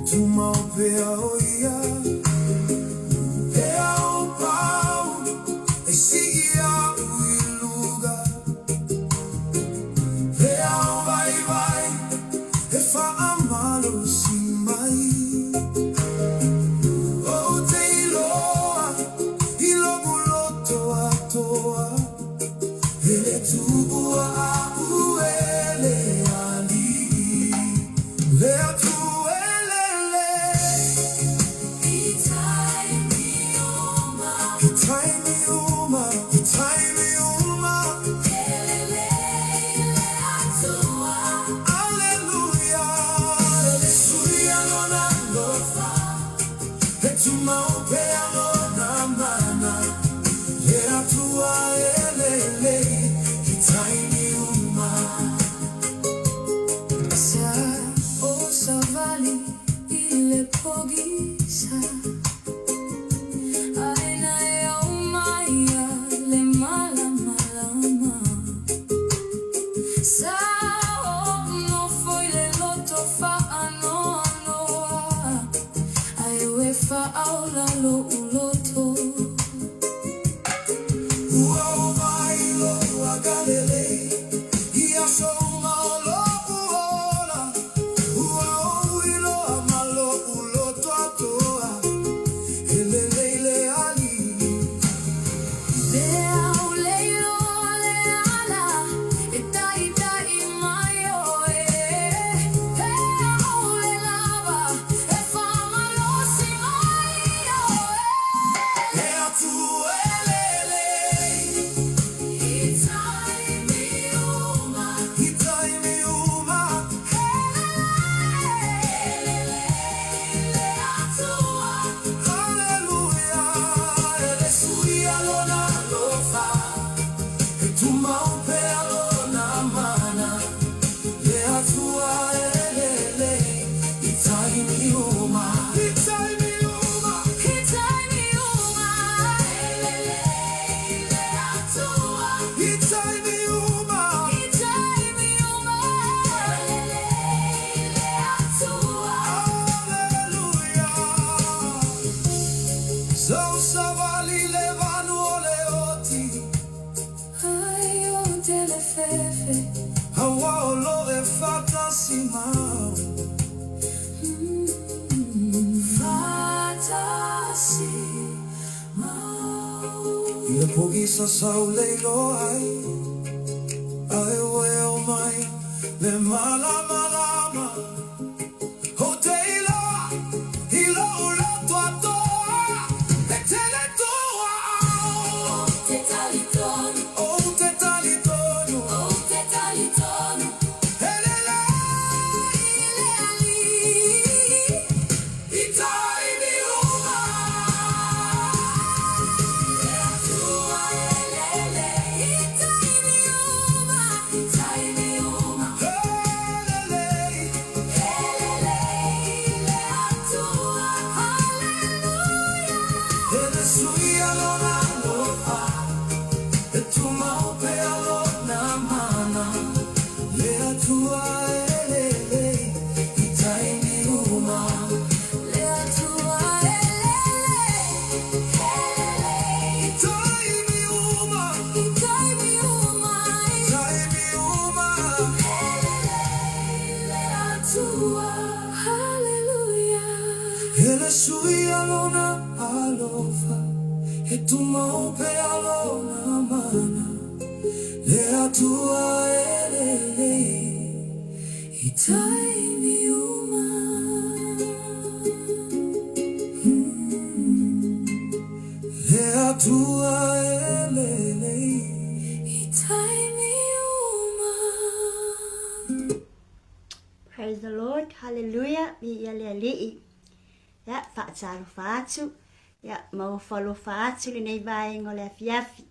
Tuma o pea o ia, pea o pau, e sigi a uiluga. Pea o vai vai, e fa amalo si mai. O te iloa, ilo buloto a toa, ele tua a uele ali, lea tu. Pogisa saulelo ai weo mai le malama lama hoteila ilo ulo tuato le tele toa te talitono te talitono te talitono elele ile ali itai mi uma. Sui alona alofa e tu mau pe alona mana le atua ele itai mi uma le atua ele itai mi uma. Praise the Lord, hallelujah, mi yale ya fa'atalo fa'atu ya mau falo fa'atu le nei vai ngole afiafi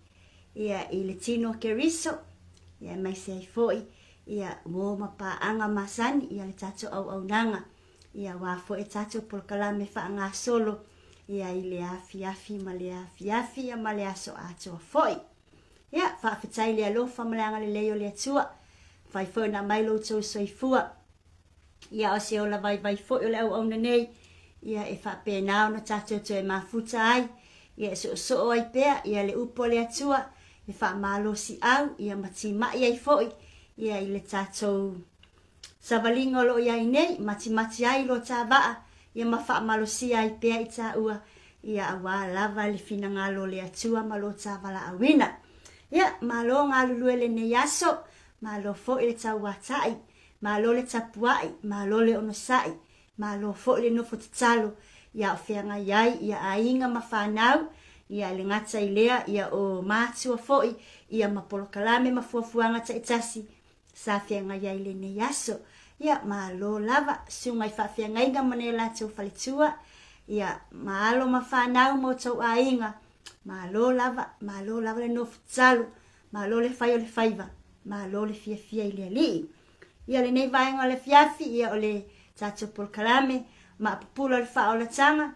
ya i le tino keriso ya mai sei foi ya mo mapa'anga masani ya le tato au nanga ya wa fo e tato por kalame fa'anga solo ya i le afiafi ma le afiafi ya ma le aso ato foi ya fa'afetai le alofa ma le anga le leo le atua fai fo na mai lo to soifua Ia o se o la vai fo o le au nei. Ia e whapena o na tātou to e mafuta ai. Ia so ai pea, ia le upo le atua. E whamalo si au, ia mati mai ai foi. Ia i le tātou savalingo lo ia nei, mati ai lo tā waa. Ia ma whamalo si ai pea i tā ua. Ia awa lava le fina ngalo le atua ma lo tā wala awina. Ia, malo ngā lulu ele ne yaso, malo fo le tā watai, malo le tapuai, malo le onosai, malo fo le nofo tatalo, ia o whianga iai, ia ainga ma whanau, ia le ngata i lea, ia o mātua foi, ia ma polokalame ma fuafuanga ta itasi, sa whianga iai le ne yaso, ia malo lava, sungai whawhianga inga mane la tau whalitua, ia malo ma whanau mo tau ainga, malo lava le nofu tsalo, malo le fai o le faiva, malo le fia i le li. Ia le nei vaenga le fiafi, ia o le tato polkalame, Maapupula le Faaolataga,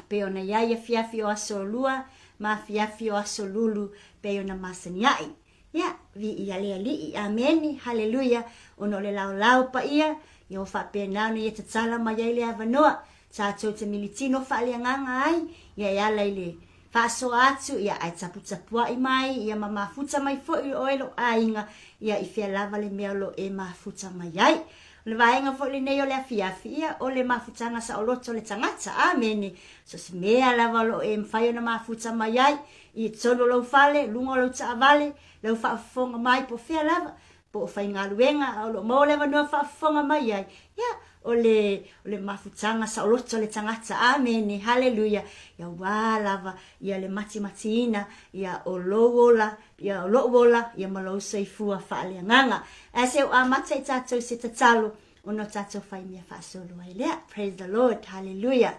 pe ona ia fiafi o aso lua, ma fiafi o aso lulu, pe ona masaniai. Ia, vi ia le li, ameni, haleluya, ono le lau pa ia o whapena ni e tatala mai ai le avanoa, tato te militino whaalianganga ai, ia lai le faso atu, ia ai taputapua i mai, ia ma mafuta mai fo i oelo ainga, ia i fia lava le meolo e mafuta mai ai. Le vaenga fo le nei o le afiafi, ia o le mafutanga sa o loto le tangata, amene. So se mea lava lo e mwhaio na mafuta mai ai, i tono lau fale, lungo lau taavale, lau whaafonga mai po fia lava, po o whai ngā luenga, o lo mau lewa nua whaafonga mai ai. Ia, o le mafutanga sa o loto le tangata, amene, haleluya. Ia wālava, ia le mati ina, ia o lowola, ia malau seifua whaale nganga. Ase o amata i tātou se tatalo, ono tātou whai mea whaasolo ai lea. Praise the Lord, hallelujah.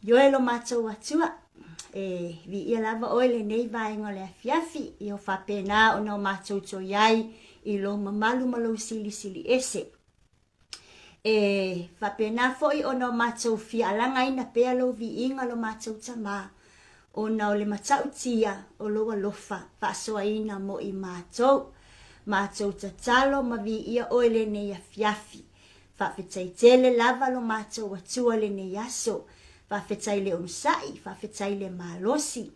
Yoelo mātou atua, vi ia lava oile nei vaenga le afiafi, i o whapena o nao mātou to iai, i lo mamalu malau sili ese. Whapena foi o nao mātou fia alanga ina pea lo vi inga lo mātou tama, o nao le matau tia o loa lofa, whaasoa ina mo i mātou. Mātou tatalo ma vi ia oile nei afiafi. Whawhetai tele lava lo mātou atua le nei aso. Whawhetai le unsai, whawhetai le malosi.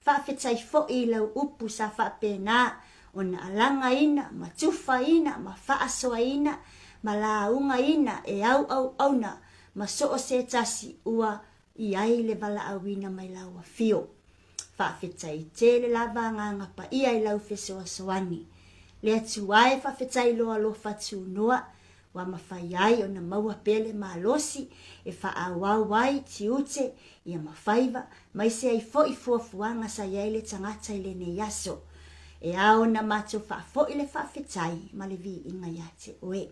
Whawhetai fo i lau upu sa whapena. O na alanga ina, matufa ina, ma whaasoa ina, ma launga ina, e au na, ma soo se tasi ua i ai le vala awina mai lau a fio. Whawhetai tele lava nganga pa ia i lau fesoa soani. Le atu ai whawhetai loa lo fatu noa, wa mawhai ai o na maua pele malosi, e whaawau ai ti ute, ia mawhaiva, mai se ai fo i fuafuanga sa iai le tangata i le ne yaso. E ao na mato whaafo i le whawhetai, ma le vi inga ia te oe.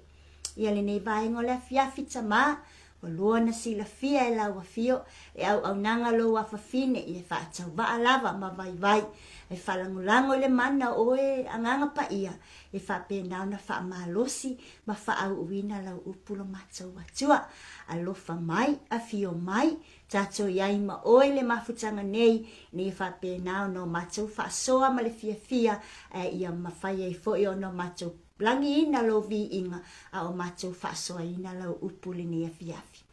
Ia le nei vaengo le fiafi tama, o loa na sila fia e lau a fio, e au nanga lo a whawhine, i e whaatau waa lava ma vai, e whalangulango le mana oe anganga pa ia, e whapenau na whaamalosi, ma whaau uina lau upulo matau atua, a lofa mai, a fio mai, tato iai ma oe le mafutanga nei, ni whapenau no matau whaasoa ma le fia, ia mawhai e fo i o no matau langi ina lo vi inga, a o matau whaasoa ina lau upuli ni a fiafi.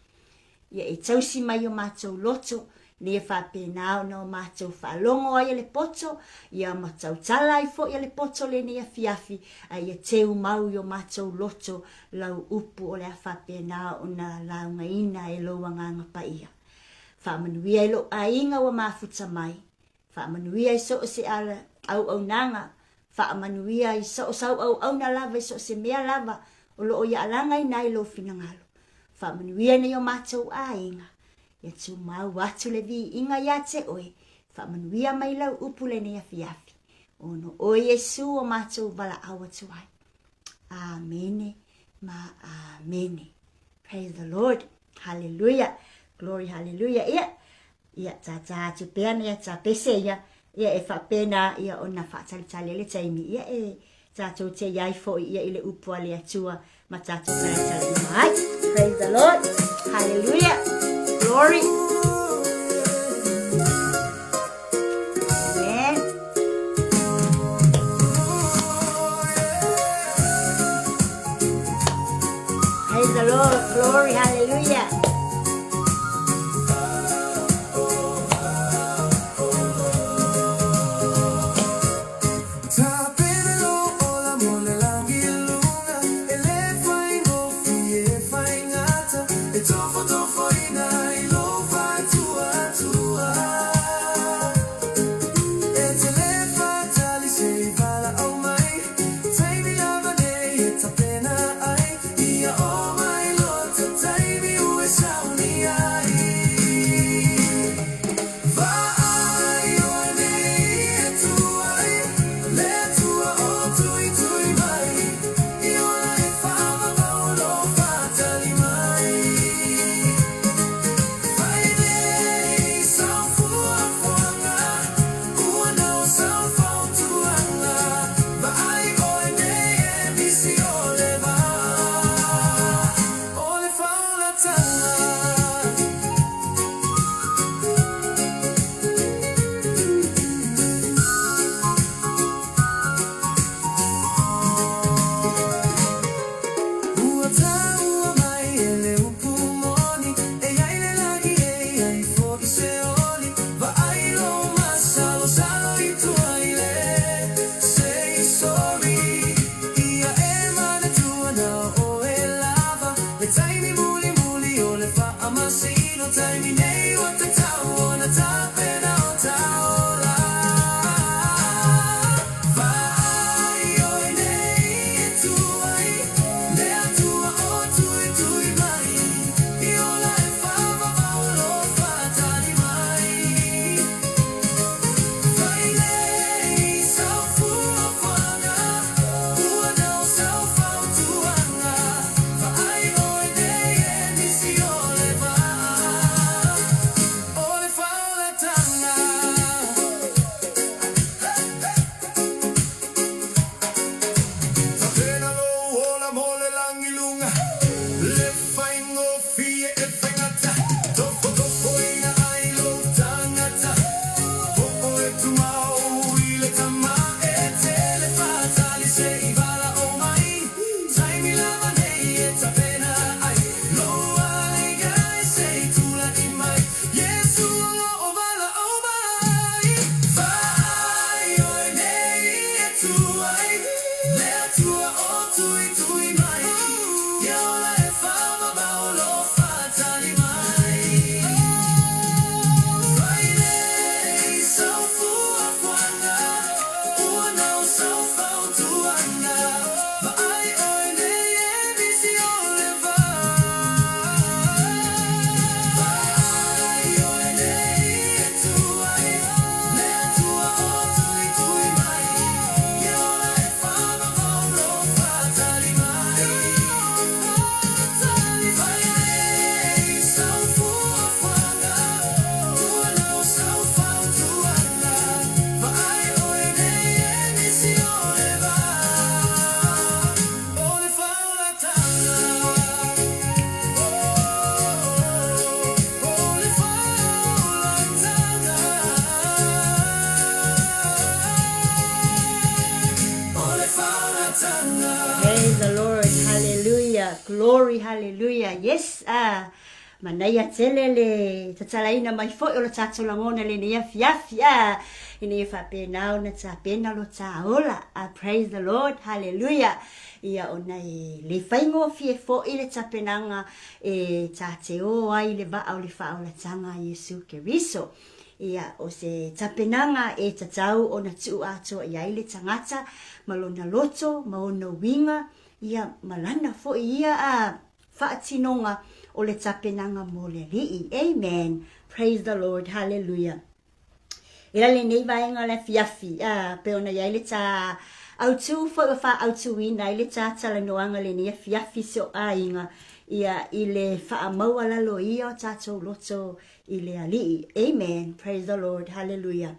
Ia e tausi mai o matau loto, ni e whapenau no matau whaalongo ai le poto, ia matau tala i fo i le poto le ni a fiafi, a ia teu mau i o matau loto lau upu o le a whapenau o na launga ina e loa nganga pa ia. Whamanuia i lo a inga wa mafuta mai, whamanuia i so o se ala au nanga, whamanuia i so o sau au na lava i so o se mea lava, o lo o ia alanga i nai lo finangalo. Whamanuia ni o matau a inga, ia tu mau atu le vi inga ia te oe, whamanuia mai lau upule ni a fiafi. Ono o Yesu o matau wala awa tuai. Amene, ma amene. Praise the Lord. Hallelujah. Glory, hallelujah. Ia ta tu peana, ia ta pese ia e whapena, ia o na whaatalitali le taimi, ia e tātou te iai fo ia i le upua le atua, ma tātou karatali mai. Praise the Lord. Hallelujah. Glory. Amen. Praise glory, hallelujah. Praise the Lord, hallelujah, glory, hallelujah. Yes, manaya telele, tatalaina mai fo o lo tato langona le nia fiafi, ina fa penao na ta pena lo taola. Praise the Lord, hallelujah. Ia ona le faingo fie fo ile ta penanga ta te o ai le va au le faaolataga Yesu Keriso. Ia o se tapenanga tatau o na tu ato ia ile tangata malona loto maona winga ia malana fo ia faatinonga o le tapenanga mo le lii. Amen. Praise the Lord. Hallelujah. Ila le nei vaenga le fiafi pe ona ia ile ta autu fo fa autu wina ile ta tala noanga le nei fiafi so ainga ia ile fa maua lo ia tato loto ile ali. Amen. Praise the Lord. Hallelujah.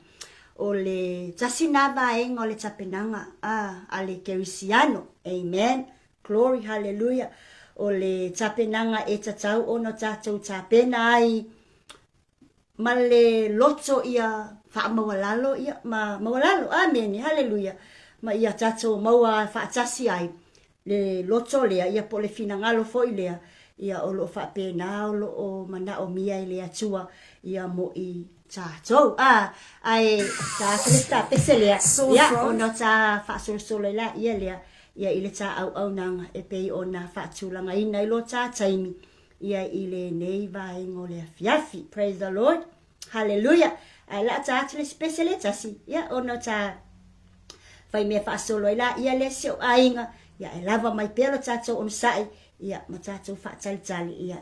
Ole tasinaba enga ole tapenanga ale kerisiano. Amen. Glory. Hallelujah. Ole tapenanga tatau ono tato tapena ai male loto ia fa mawalalo ia mawalalo. Amen. Hallelujah. Ma ia tato maua fa tasi ai le loto lea ia po le finangalo fo ilea ia o lo whapena o lo o mana o mia i le atua ia mo i tātou. Ai tā Krista peselea. Ia o no tā whaasolo la ia lea. Ia i le tā au nanga e pei o na whaatulanga ina i lo tā taimi. Ia i le nei vai ngo le fiafi. Praise the Lord. Hallelujah. Ai la tā tule special tasi. Ia o no tā vai me whaasolo la ia le seo ainga. Ia e lava mai pelo tātou on sai. Ia ma tātou whaatalitali ia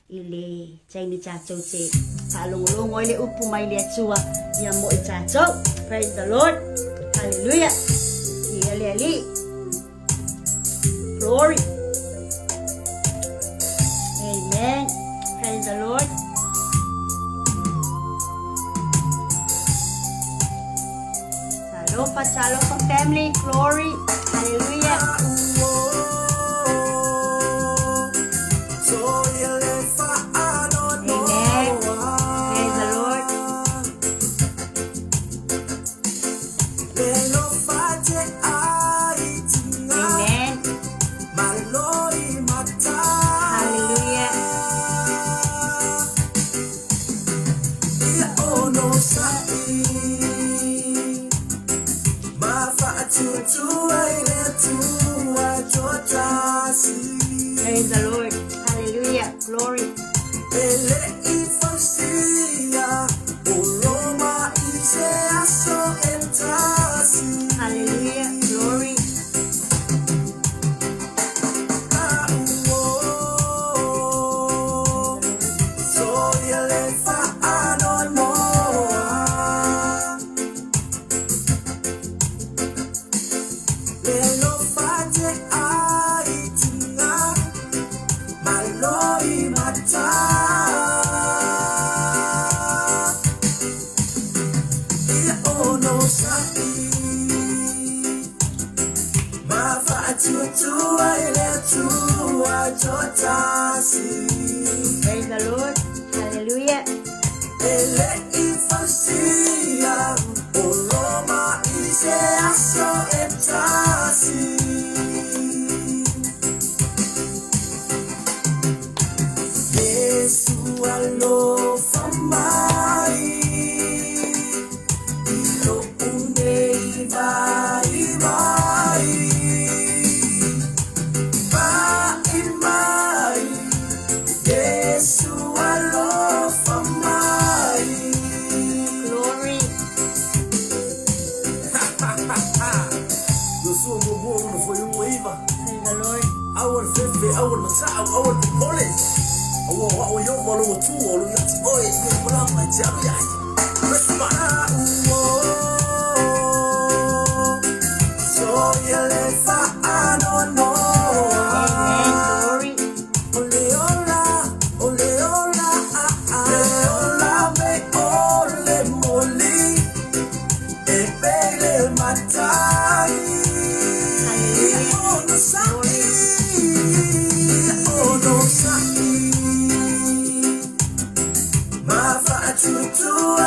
i le taini tātou te whaalongolongo i le upu mai le atua ia mo i tātou. Praise the Lord. Hallelujah. Ia le ali. Glory. Amen. Praise the Lord. Talofa family. Glory. Hallelujah. Praise the Lord. Hallelujah. Glory. Hallelujah. Glory. Praise the Lord. Hallelujah. To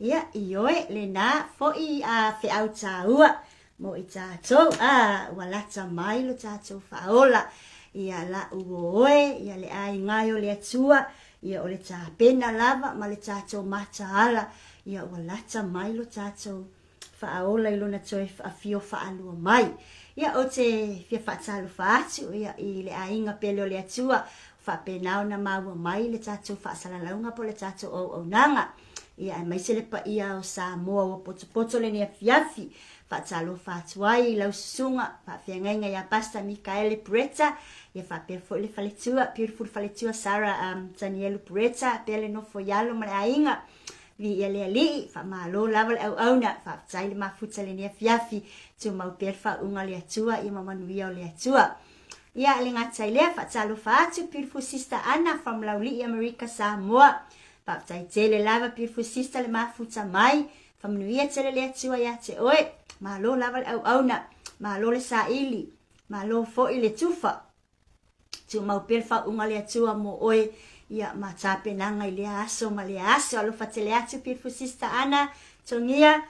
Ia, ioe, le nā, fo'i a whiau tāua, mo i tātou, walata mai lo tātou whaola, ia la uoe, ia le ai ngai o le atua, ia o le tāpena lava, ma le tātou mataala, ia walata mai lo tātou whaola i lona toi whaafio whaalua mai. Ia o te whia whaatalu whaatu, ia i le ainga pele o le atua, whapenao na maua mai le tātou whaasalalaunga po le tātou o nanga. Ia mai se le pa ia o Samoa o poto le nia fiafi, whaatalo whaatuai, lau susunga, whawhiangainga ia pasta Mikaele Pureta, ia whapea fo le whaletua, beautiful whaletua Sarah Tanielu Pureta, pele no fo yalo male ainga, vi ia lea lii, whamalo lava le au auna, whaatai le mafuta le nia fiafi, tu mau pere whaunga le atua, ia mamanuia o le atua. Ia le ngatai lea, whaatalo whaatu, beautiful sister Anna from Lauli, America, Samoa, whaatai tele lava, beautiful sister le mafuta mai, whamanuia tele le atua ia te oe, malo lava le au auna, malo le sa ili, malo fo i le tufa, tu mau pere whaunga le atua mo oe, ia matape nanga i le aso, ma le aso, alo whatele atu, beautiful sister Anna, tongia,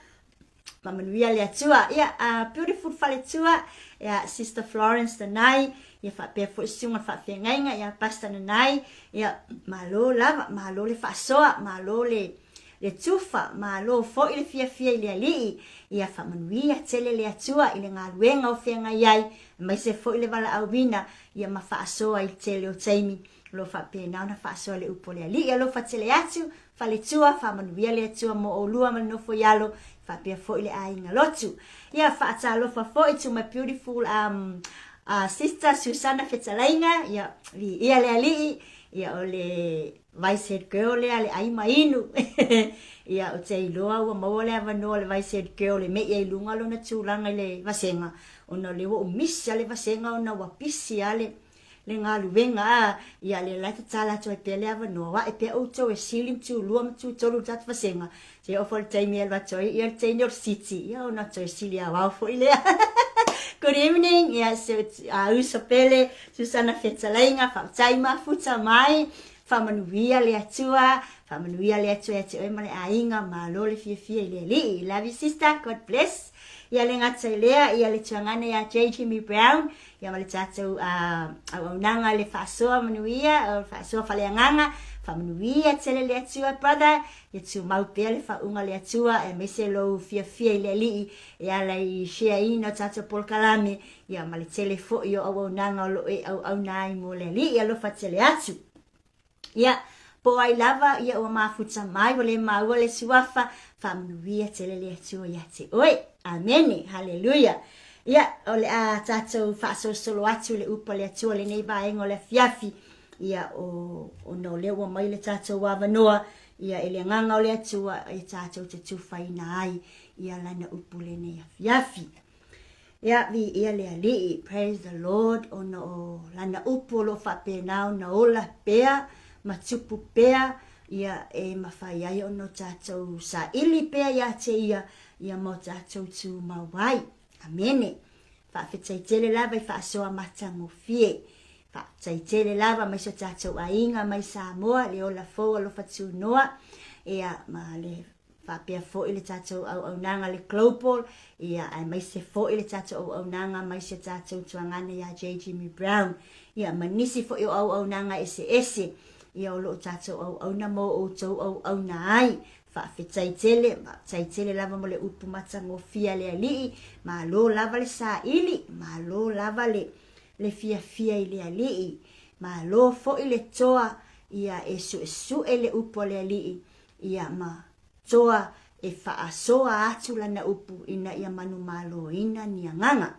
mamanuia le atua, ia beautiful whaletua, ia sister Florence Tanai, ia whapea fo isunga whawhengainga, ia pasta nanai, ia malo lava, malo le whasoa, malo le tufa, malo fo i le fia i le alii, ia whamanuia tele le atua, i le ngā luenga o whenga iai, mai se fo i le wala auwina, ia ma whaasoa i tele o taimi, lo whapea nao na whaasoa le upo le alii, ia lo whatele atu, whaletua, whamanuia le atua mo o lua manofo yalo, whapea fo i le ainga lotu. Ia whaatalo fo i to my beautiful sister Susana Fetalainga, ia le alii, ia o le vice head girl le aima inu, ia o te iloa ua maua le avanoa le vice head girl le mei ai lunga lo na tūlanga le vasenga, ona le wo umisi le vasenga ona wapisi le ngā luwenga, ia le laita tala toi pele avanoa, wa e pe auto e silim tu lua mtu tolu tatu vasenga, te ofo le taimi elwa toi, ia le taimi or city, ia ona toi sili a wawfo ilea. Good evening, yes, uso pele, Susana Fetalainga, whautai mafuta mai, whamanuia le atua e te oe male ainga, malo le fia i le li. Love you sister, God bless. Ia le ngata lea, ia le tuangana ia J.G. Brown, ia male tātou au nanga le whaasoa manuia, whaasoa whaleanganga, whamanuia tele le atua, brother, ia tu mau pia le whaunga le atua, e mese lo fia i le li, ia lai share ino tātou polkalame, ia male tele fo i o au nanga o lo e au nai mo le li, ia lo whatele atu. Ia, po ai lava, ia o mafuta mai, wale maua le suafa, whamanuia tele le atua ia te oe. Amene, hallelujah. Ia, o le a tātou whaaso solo atu le upa le atua le nei vaenga o le fiafi. Ia, o no leo wa mai le tātou wawanoa. Ia, ele nganga o le atua, e tātou te tuwhaina ai. Ia, lana upu le nei fiafi. Ia, vi ia le alii, praise the Lord. O no lana upu lo whapenao na ola pea, matupu pea. Ia, e mawhai ai o no tātou sa ili pea ia te ia mo tātou tu mawai. Amene. Whawhetai tele lava I whaasoa matango fie. Whawhetai tele lava mai so tātou ainga mai Samoa, le ola fōa lo whatu noa. Ia ma le whapea fō I le tātou au nanga le global. Ia mai se fō I le tātou au nanga mai se tātou tuangana ia J.G. Brown. Ia manisi fō I au nanga ese. Ia o lo tātou au na mo o tau au na ai. Whawhetai tele lava mo le upu matango fia le alii, ma lo lava le sa ili, ma lo lava le fia I le alii, ma lo fo I le toa, ia e su e le upu le alii, ia ma toa e whaasoa atu lana upu ina ia manu malo ina ni anganga.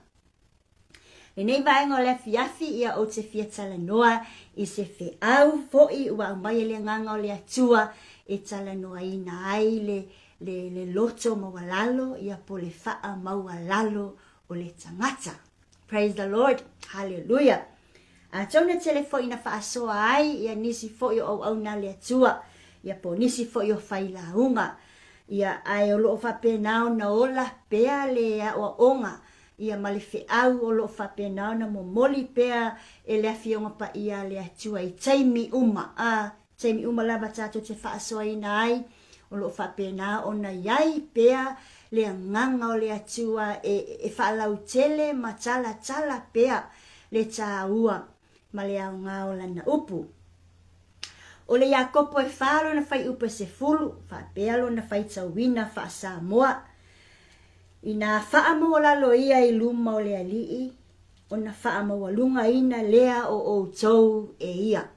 E nei vaenga o le fiafi ia o te fia tala noa, I se fe au fo I ua umai le nganga o le atua, e tala noa ina ai le loto mawalalo, ia po le faa mawalalo o le tangata. Praise the Lord. Hallelujah. Tauna tele fo ina faa soa ai, ia nisi fo I au na le atua, ia po nisi fo I o whailaunga, ia ai o loo whapenao na ola pea le a onga, ia male fe au o loo whapenao na mo moli pea e le afionga pa ia le atua I taimi uma, taimi uma lava tātou te whaasoa ina ai, O lo whapena o na iai pea le nganga o le atua e whaalau tele ma tala pea le tā ua ma le au ngā o lana upu. O le Iakopo e whaalo na whai upa se fulu, whapea lo na whai tauina wha Samoa. I nā whaamoa lalo ia I luma o le alii, o na whaamoa lunga ina lea o tou e ia.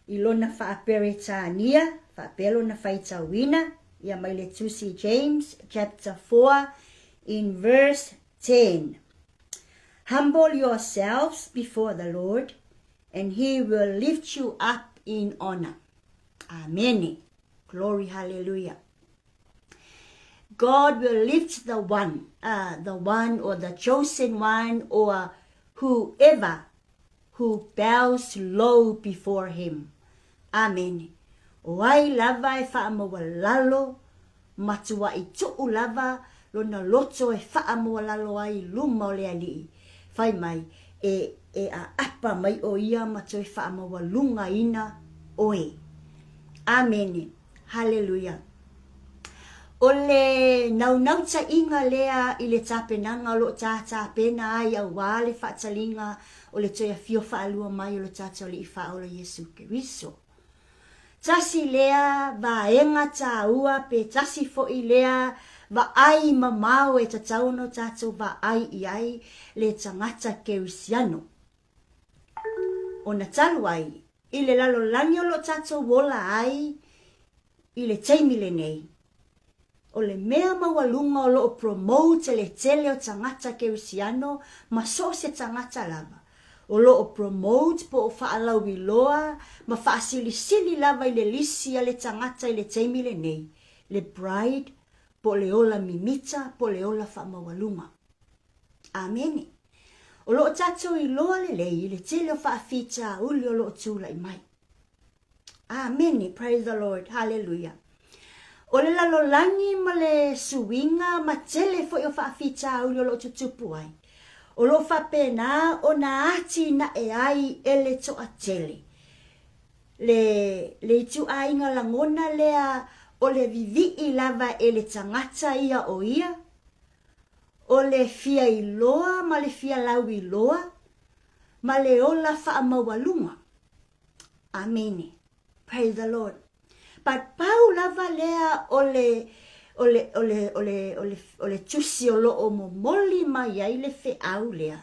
I lona whaapere tānia, whapea lo na whai tauina, ia mai le tusi James chapter 4 in verse 10. Humble yourselves before the Lord, and he will lift you up in honor. Amen. Glory, hallelujah. God will lift the one or the chosen one or whoever who bows low before him. Amen. Wai lava e whaamoa lalo, matua I tuu lava, lona loto e whaamoa lalo ai luma o le alii. Whai mai e a apa mai o ia matua e whaamoa lunga ina oe. Amen. Hallelujah. O le nau ta inga lea I le tapenanga lo tā pena ai au wale whaatalinga o le toia fio whaalua mai o le tātou li I whaola Yesu Keriso. Tasi lea va enga tā ua pe tasi fo I lea va ai mamau e tatauno tātou va ai I ai le tangata kerisiano. O na talu ai, I le lalo lanyo lo tātou wola ai I le teimile nei. O le mea mawalunga o loo promote le tele o tangata kerisiano ma so se tangata lava. O loo promote po o whaalau I loa ma whaasili lava I le lisi a le tangata I le teimile nei. Le bride po le ola mimita po le ola whaamawalunga. Amen. O loo tato I loa le lei le tele o whaafita uli o loo tūla I mai. Amen. Praise the Lord. Hallelujah. O le lalolangi ma le suinga ma tele fo I o whaafita uli o loo tutupu ai. O lo whapena o na ati na e ai ele to a tele. Le tu ainga langona lea o le vivi I lava ele tangata ia o ia. O le fia I loa ma le fia lau I loa. Ma le ola whaamawalunga. Amen. Praise the Lord. But pau lava lea o le tusi o loo momoli mai ai le fe au lea.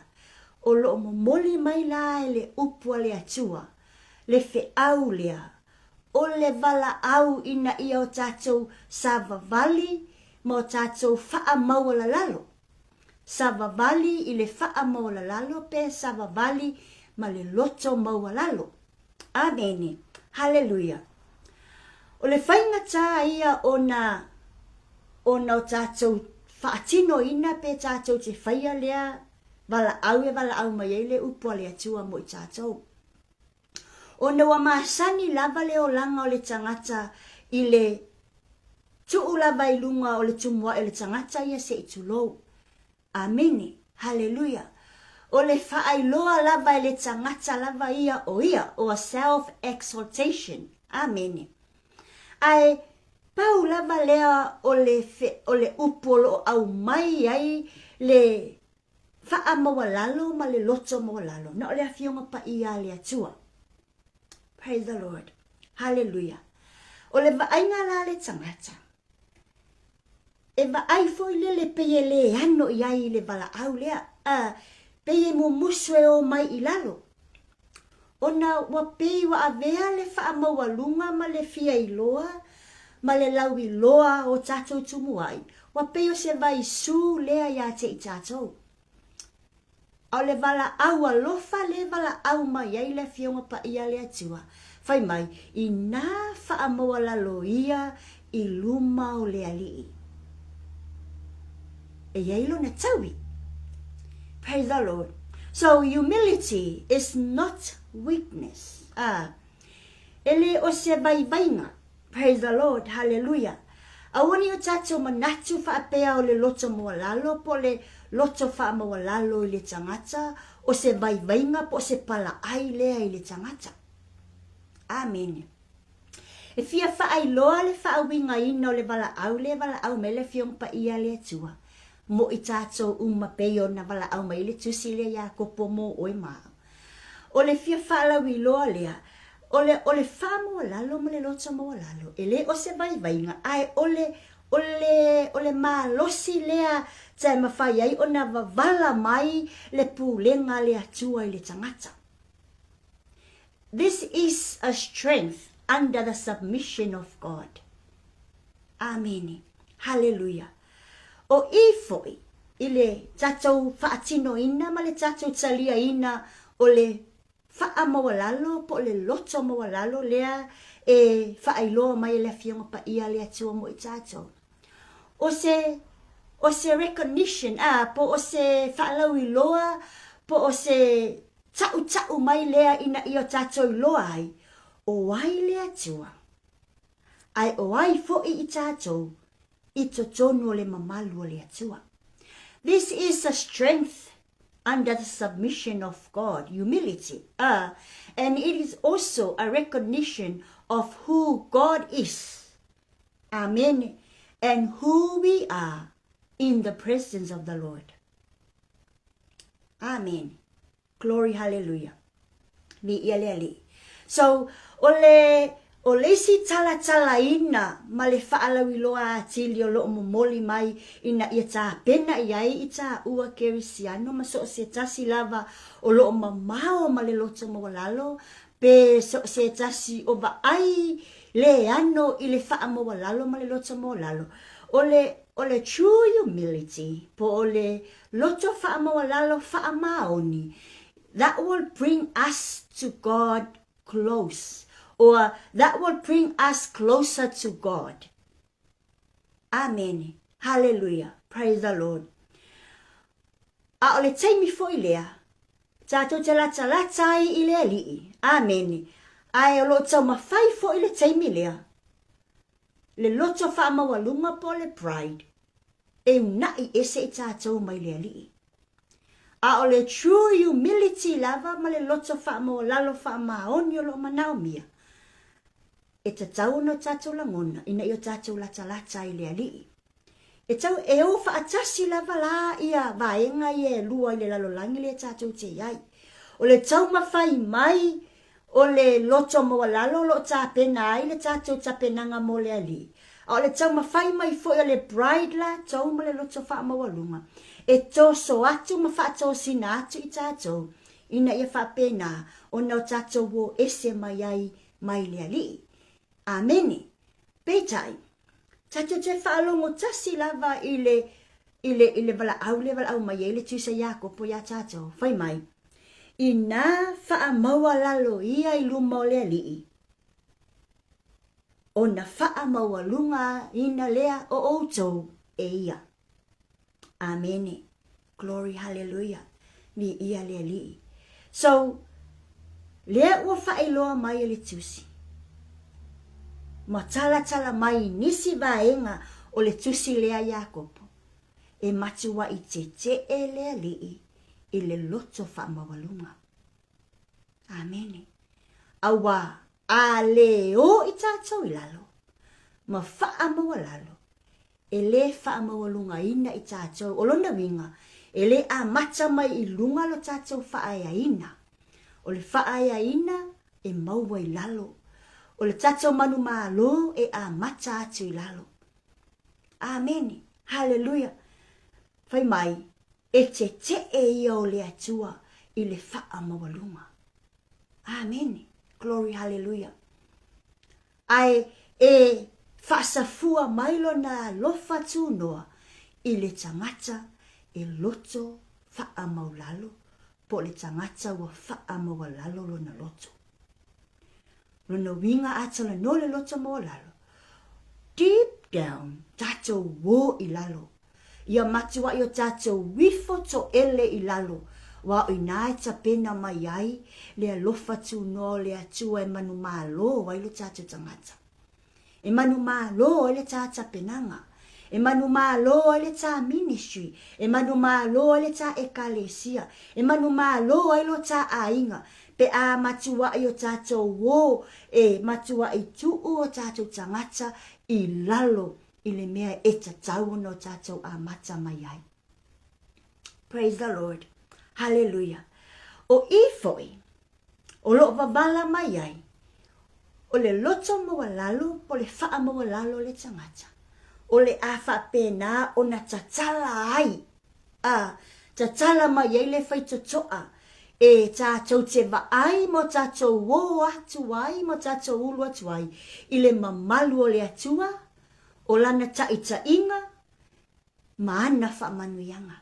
O loo momoli mai la le upua le atua. Le fe au lea. O le vala au ina ia o tātou savavali ma o tātou faa maua lalo. Savavali I le faa maua lalo pe savavali ma le loto maua lalo. Amen. Hallelujah. O le whainga tā ia o na o tātou whaatino ina pe tātou te whaia lea vala au mai ele upua le atua mo I tātou. O na wa maasani lava le o langa o le tangata I le tuu lava I lunga o le tumua o le tangata ia se itulou. Amen. Hallelujah. O le whaailoa lava le tangata lava ia o self-exaltation. Amen. Ai pau lava lea o le upolo au mai ai le faa mawalalo ma le loto mawalalo. Na o le afionga pa ia le atua. Praise the Lord. Hallelujah. O le vaainga la le tangata. E vaai foi le peye le ano iai le vala au lea. Peye mo muswe o mai ilalo. Ona wa pei wa avea le faa mawalunga ma le fia iloa. Ma le lau iloa o tatou tumuai. Wa pei o se vai su lea ia te I tatou. Au le vala au alofa le vala au mai ai le fionga pa ia le atua. Fai mai, I nā faa mawalalo ia I luma o le alii. E yailo na taui. Praise the Lord. So humility is not weakness. Ele o se vaivainga. Praise the Lord. Hallelujah. Awani o tatou manatu whaapea o le loto moalalo po le loto wha moalalo I le tangata o se vaivainga po se pala ai lea I le tangata. Amen. E fia whaailoa le whaawinga ina o le wala au me le fiong pa ia le atua. Mo I tātou peo na wala au mai le tusi le ia kopo mo oi maa. O le fia whaalawiloa lea, o le wha lalo ma le lota mo lalo. E le o se vai ai o le malosi lea tai mawhai ai o na wavala mai le pūlenga le atua I le tangata. This is a strength under the submission of God. Amen. Hallelujah. O ifoi, ile tatou whaatino ina, ma le tatou talia ina o le wha mawalalo, po le loto mawalalo lea e whaailoa mai le fionga pa ia le atua mo I tatou. O se recognition, po o se whaalawi loa, po o se tau mai lea ina I o tatou loa ai, o ai le atua. Ai o ai fo I tatou, I totonu le mamalu le atua. This is a strength under the submission of God, humility. And it is also a recognition of who God is. Amen. And who we are in the presence of the Lord. Amen. Glory, hallelujah. So, ole si tala ina ma le whaalawi loa atili o loo momoli mai ina ia tā pena iai I tā ua kerisiano ma so se tasi lava o loo mamao ma le loto mawalalo pe so se tasi o ba ai le ano I le wha mawalalo ma le loto mawalalo. Ole true humility po ole loto wha mawalalo wha maoni, that will bring us to God close. Or that will bring us closer to God. Amen. Hallelujah. Praise the Lord. A ole taimi fo ilea. Tātou te lata I ile alii. Amen. Ai o lo tau mawhai fo ile taimi lea. Le loto wha mawalunga po le pride. E unai ese I tātou mai le alii. A ole true humility lava ma le loto wha mawalalo wha maoni o lo manao mia. E te tau no tātou langona, ina I o tātou lata I le alii. E tau e o whaatasi lava la ia vaenga I e lua I le lalolangi le tātou te iai. O le tau mawhai mai, o le loto mawalalo lo tā pena ai le tātou tā penanga mo le alii. O le tau mawhai mai fo o le bride la, tau ma le loto wha mawalunga. E tō so atu ma wha tō sina atu I tātou, ina ia wha pena, o nau tātou wo ese mai ai mai le alii. Amen. Peitai. Tato te whaalongo tasi lava ile wala au mai ile tusa yako po ya tato. Whai mai. Ina wha maua lalo ia I luma o lea lii. O na wha maua lunga ina lea o outou e ia. Amen. Glory, hallelujah. Ni ia lea lii. So, lea ua whaeloa mai ile tusi. Ma tala mai nisi vaenga o le tusi lea Yakopo. E matua I te e lea lii I le loto wha mawalunga. Amen. Awa a leo I tātou I lalo. Ma wha mawalalo. E le wha mawalunga ina I tātou. O lona winga. E le a mata mai I lunga lo tātou wha aia ina. O le wha aia ina e maua I lalo. O le tatou manu malo e a mata atu I lalo. Amen. Hallelujah. Whai mai, e te e ia o le atua I le wha mawalunga. Amen. Glory, hallelujah. Ai e whasafua mailo na lofa tu noa I le tangata e loto wha maulalo po le tangata wa wha mawalalo lo na loto. Luna winga atala no le loto mo lalo. Deep down, tato wo I lalo. Ia matua I o tato wifo to ele I lalo. Wa o inai ta pena mai ai, le alofa tu no le atua e manu malo wa ilo tato tangata. E manu malo le tata penanga. E manu malo le ta ministry. E manu malo le ta ekalesia. E manu malo ilo ta ainga. pe a matua i o tātou wō, e matua i tuu o tātou tangata i lalo i le mea e tatau no tātou a mata mai ai. Praise the Lord. Hallelujah. O i foi, o lo wawala mai ai, o le loto maua lalo, o le faa maua lalo le tangata. O le afa pena o na tatala ai. Tatala mai ai le whaitotoa. E tātou te vaai mo tātou wō atu ai, mo tātou ulu atu ai. I le mamalu o le atua, o lana taita inga, maana wha manuianga.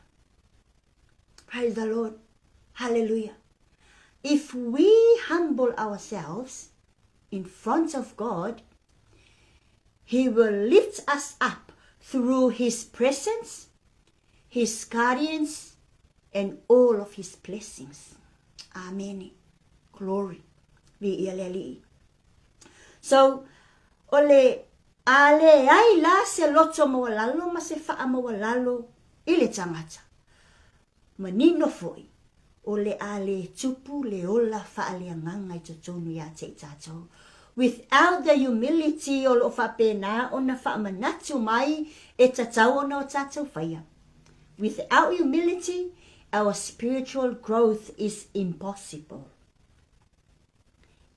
Praise the Lord. Hallelujah. If we humble ourselves in front of God, He will lift us up through His presence, His guardians, and all of His blessings. Amen. Glory. So, ole ale ai la se loto mo lalo ma se fa mo lalo ile tangata. Manino foi. Ole ale tupu le ola fa ale nganga I totonu ya te tato. Without the humility o lo fa pena ona fa manatu mai e tatau ona o tato faya. Without humility, our spiritual growth is impossible.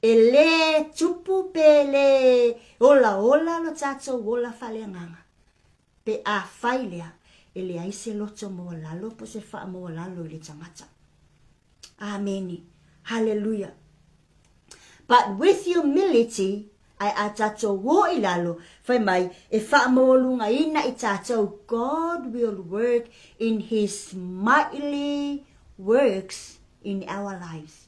Ele tupu pele ola lo tato ola fa le nganga. Pe a failea ele aise loto mo lalo po se fa mo lalo le tangata. Amen. Hallelujah. But with humility, ai a tato wo ilalo, fai mai, e wha maolunga ina I tato, God will work in His mighty works in our lives.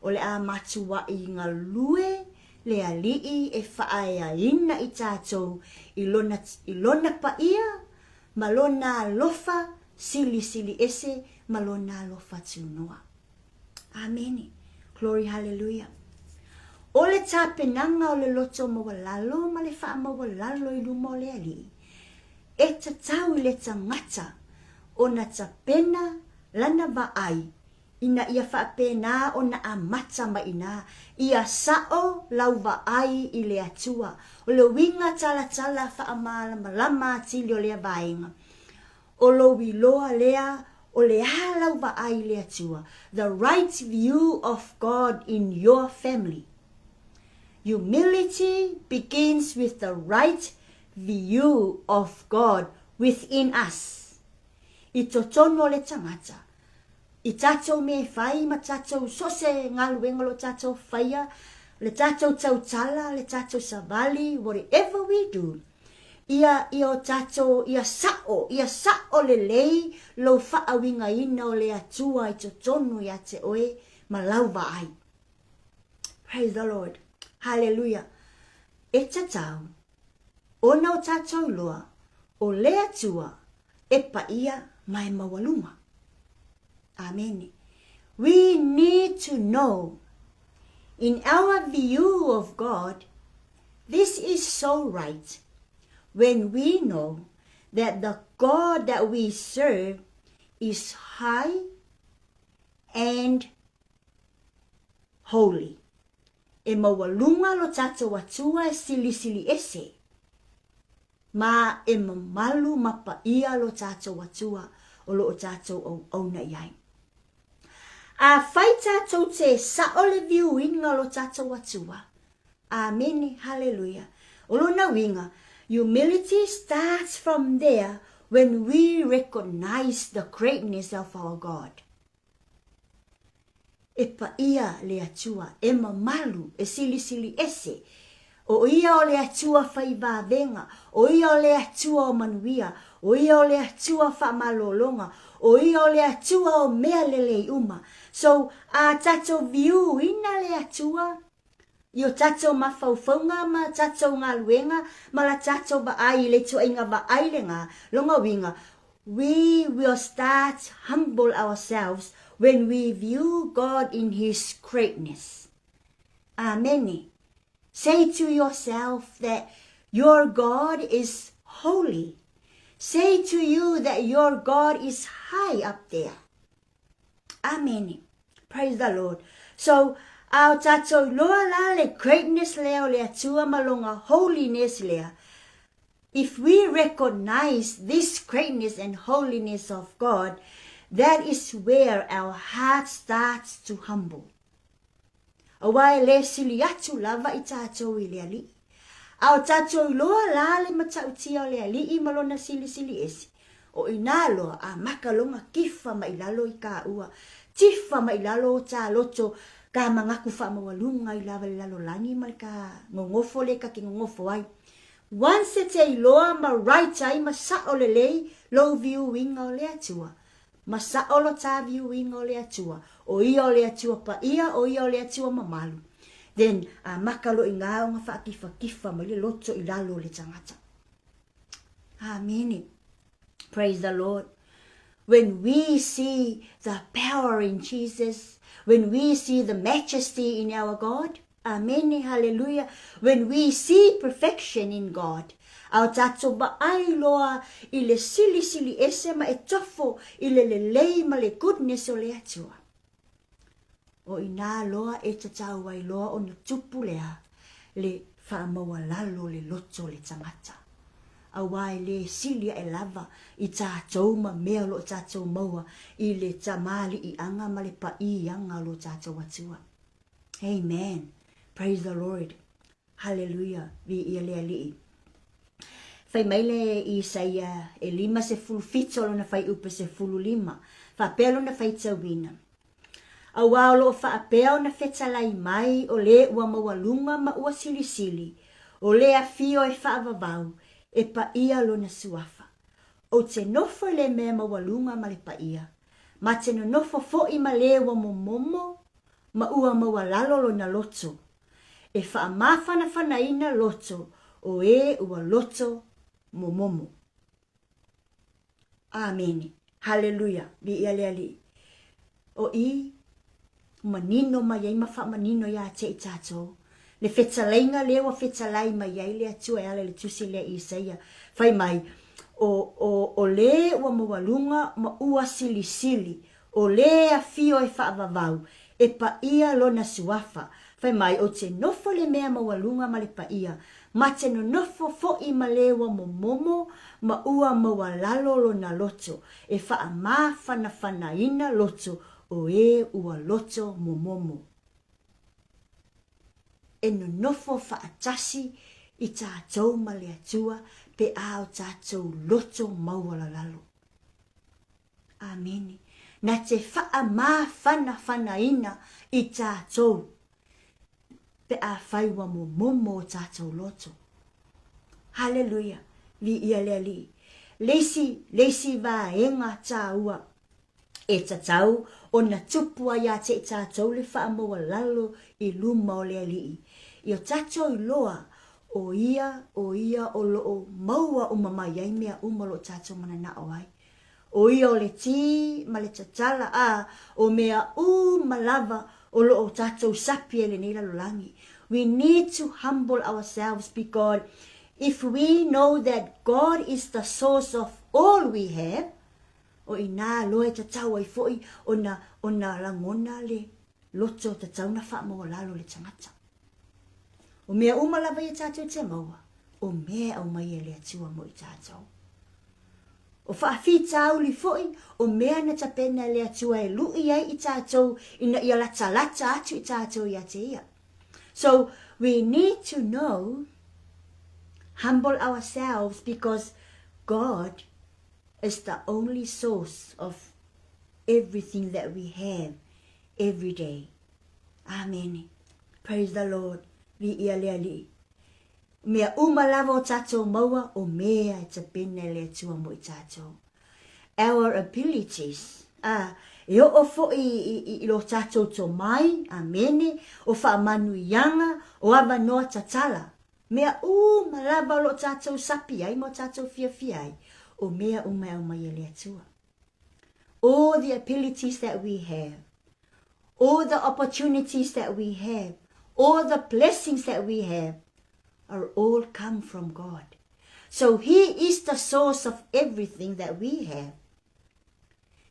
O le a matua I ngā lue, le a lii e whaaya ina I tato, ilona pa ia, malona lofa, sili ese, malona lofa tunua. Amen. Glory, hallelujah. O le tāpenanga o le loto mawalalo, ma le wha mawalalo I lumo le ali. E tatau I le tangata, o na tapena lana vaai, ina ia whaapena o na amata maina, ia sao lau vaai I le atua, o le winga tala whaamalama tili o lea vaenga. O lo wiloa lea, o le halau vaai le atua, the right view of God in your family. Humility begins with the right view of God within us. I totono le tangata. I tatou me fai ma tatou sose ngaluenga lo tatou faya, le tatou tautala, le tatou savali, whatever we do. Ia tatou, ia sao le lei lo whaawinga ina o le atua I totono ia te oe ma lauva ai. Praise the Lord. Hallelujah. E tatau, ona o tatou loa, o le atua, e pa ia mai mawalunga. Amen. We need to know, in our view of God, this is so right, when we know that the God that we serve is high and holy. E mawalunga lo tatou atua e sili ese. Ma e mamalu mapa ia lo tatou atua o lo tatou au na iai. A fai tatou te sao le viu inga lo tatou atua. Amen. Hallelujah. O lo na winga, humility starts from there when we recognize the greatness of our God. E pa ia le atua, e mamalu, e sili ese. O ia o le atua fai vavenga, o ia o le atua o manuia, o ia o le atua fa malolonga, o ia o le atua o mea lele uma. So, a tato viu ina le atua, io tato mafaufaunga ma tato ngaluenga, ma la tato vaai le tua inga vaai le nga, longa winga. We will start humble ourselves when we view God in His greatness. Amen. Say to yourself that your God is holy. Say to you that your God is high up there. Amen. Praise the Lord. So, Ao tatou loa la le greatness lea o le atua malonga holiness lea. If we recognize this greatness and holiness of God, that is where our heart starts to humble. Awai le sili atu lava I tatou I le ali. Ao tatou loa la le matautia o le ali I malona sili esi. O inalo a makalonga kifa mailalo I ka ua. Tifa mailalo o ta loto ka mangaku fa mawalunga I lava le lalo langi mal ka ngongofo le ka ki ngongofo ai. Once e te iloa ma right ai ma sa o le lei low view winga o le atua. Ma sa o lo ta view winga o le atua. O ia o le atua pa ia o ia o le atua mamalu. Then makalo I ngā o ngā wha kifa ma le loto I lalo le tangata. Amen. Praise the Lord. When we see the power in Jesus, when we see the majesty in our God, amen, hallelujah, when we see perfection in God, au tato ba ai loa I le sili ese ma e tofo I le lei ma le goodness o le atua. O ina loa e tatau ai loa o na tupu lea le whaamaua lalo le loto le tangata. Awai le silia e lava I tātou ma mea lo tātou maua I le tamali I anga ma le pa I anga lo tātou atua. Amen. Praise the Lord. Hallelujah. Vi ia lea lii. Fai maile I Isaia e 5 fito lo na fai upe 5. Fa pelo na fai tawina. Awao lo fa apeo na fetalai mai o le ua mawalunga ma ua sili. O le afio e fa avavau. E pa ia lo na suafa. O te nofo le mea mawalunga ma le pa ia. Ma te no nofo fo I ma le ua momomo ma ua mawalalo lo na loto. E wha mawhana whanaina loto o e ua loto momomo. Amen. Hallelujah. Bi ia lea li. O I manino ma iei ma wha manino ia te I tātou. Le whetalainga lewa whetalai mai iei lea tua e ala le tusi lea Isaia. Whai mai, o le ua mawalunga ma ua sili. O le a fio e whaavavau. E pa ia lo na suafa. Whai mai, o te nofo le mea mawalunga ma le pa ia. Ma te no nofo fo I ma le ua momomo ma ua mawalalo lo na loto. E wha ma whana ina loto o e ua loto momomo. E no nofo whaatasi I tātou ma le atua pe ao tātou loto mauala lalo. Amen. Na te wha ma whana ina I tātou pe a whaiwa momomo tātou loto. Hallelujah. Vi ia lea li. Leisi va enga tā ua. E tatau o na tupua ia te tātou le wha maua lalo I luma o lea li. I o tātou I loa o ia o loo maua o mamai ai mea umalo tātou manana o ai. O ia o le ti ma le tatala o mea malava o loo tātou sapi e le neila lolangi. We need to humble ourselves because if we know that God is the source of all we have, o ina loe tatau ai foi o na langona le loto tatau na wha maua lalo le tangata. O mea umalava I tātou te maua, o mea au mai e le atua mo I tātou. O whaafi tāu li foi, o mea na tapena le atua e lui ai I tātou, ina ia lata atu I tātou I ate ia. So we need to know, humble ourselves because God is the only source of everything that we have every day. Amen. Praise the Lord. Vi ia lea li. Mea umalava o tātou maua o mea e te pene le atua mo I tātou. Our abilities. E o fo I lo tātou tō mai. Amene. O wha manu ianga. O awa noa tatala. Mea umalava lo tātou sapi ai mo tātou fia ai. O mea umai e le atua. All the abilities that we have. All the opportunities that we have. All the blessings that we have are all come from God. So He is the source of everything that we have.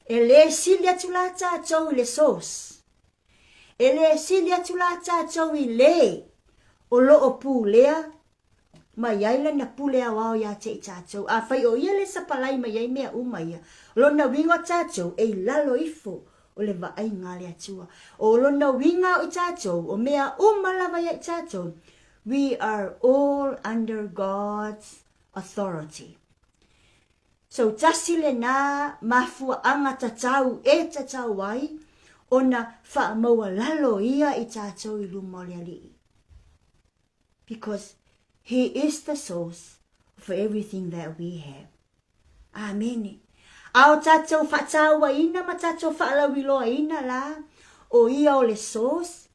E le silia tulata tau le source. Ele sili atula tātou I le. O lo o pū lea. Ma yaila na pule a wao ya te I tātou. A whai o ia le sapalai ma yai mea umaia. Lona wingo tātou e lalo ifo. O le va ai ngā le atua. O lona winga o tātou. O mea umalawa ya tātou. We are all under God's authority. So tasile na mafua anga tatau e tatau wai. Ona wha maua lalo ia I tātou I lumole alii. Because He is the source for everything that we have. Amen. Ao tātou whatau wa ina ma tātou whaalawiloa ina la. O ia o le source.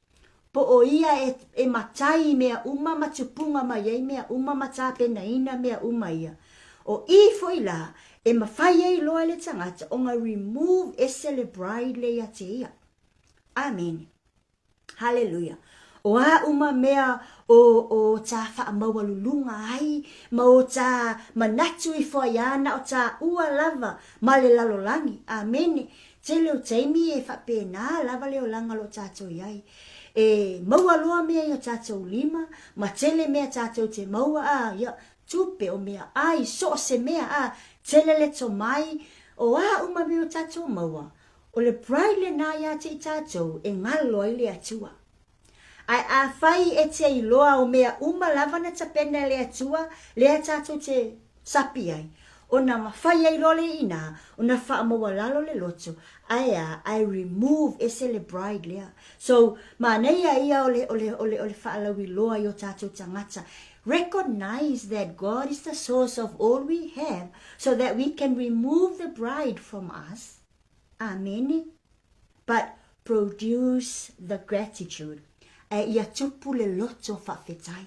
Po o ia e matai mea uma matupunga ma yei mea uma matapena ina mea uma ia. O I foi la e mawhai ei loa le tangata o nga remove e celebrate le ia te ia. Amen. Hallelujah. O a uma mea o ta wha mawalulunga ai, ma o ta manatu I whaiana o ta ua lava ma le lalolangi. Amen. Te leo teimi e whapena lava leo langa lo tātou iai. E maua loa mea I o tātou lima, ma tele mea tātou te maua a, ia tupe o mea ai, so se mea a, tele le to mai, o a uma mea o tātou maua. O le pride le na ia te I tātou, e ngalo I le atua. Ai a whai e te iloa o mea uma lava na tapena le atua, le a tātou te sapi ai. O na mawhai ai lole ina, o na wha maua lalo le loto, ai a, I remove e celebrate lea. So, ma nei a ia ole whaalawi loa I o tātou tangata. Recognize that God is the source of all we have, so that we can remove the bride from us. Amen. But produce the gratitude. Ia tupu le loto whawhetai.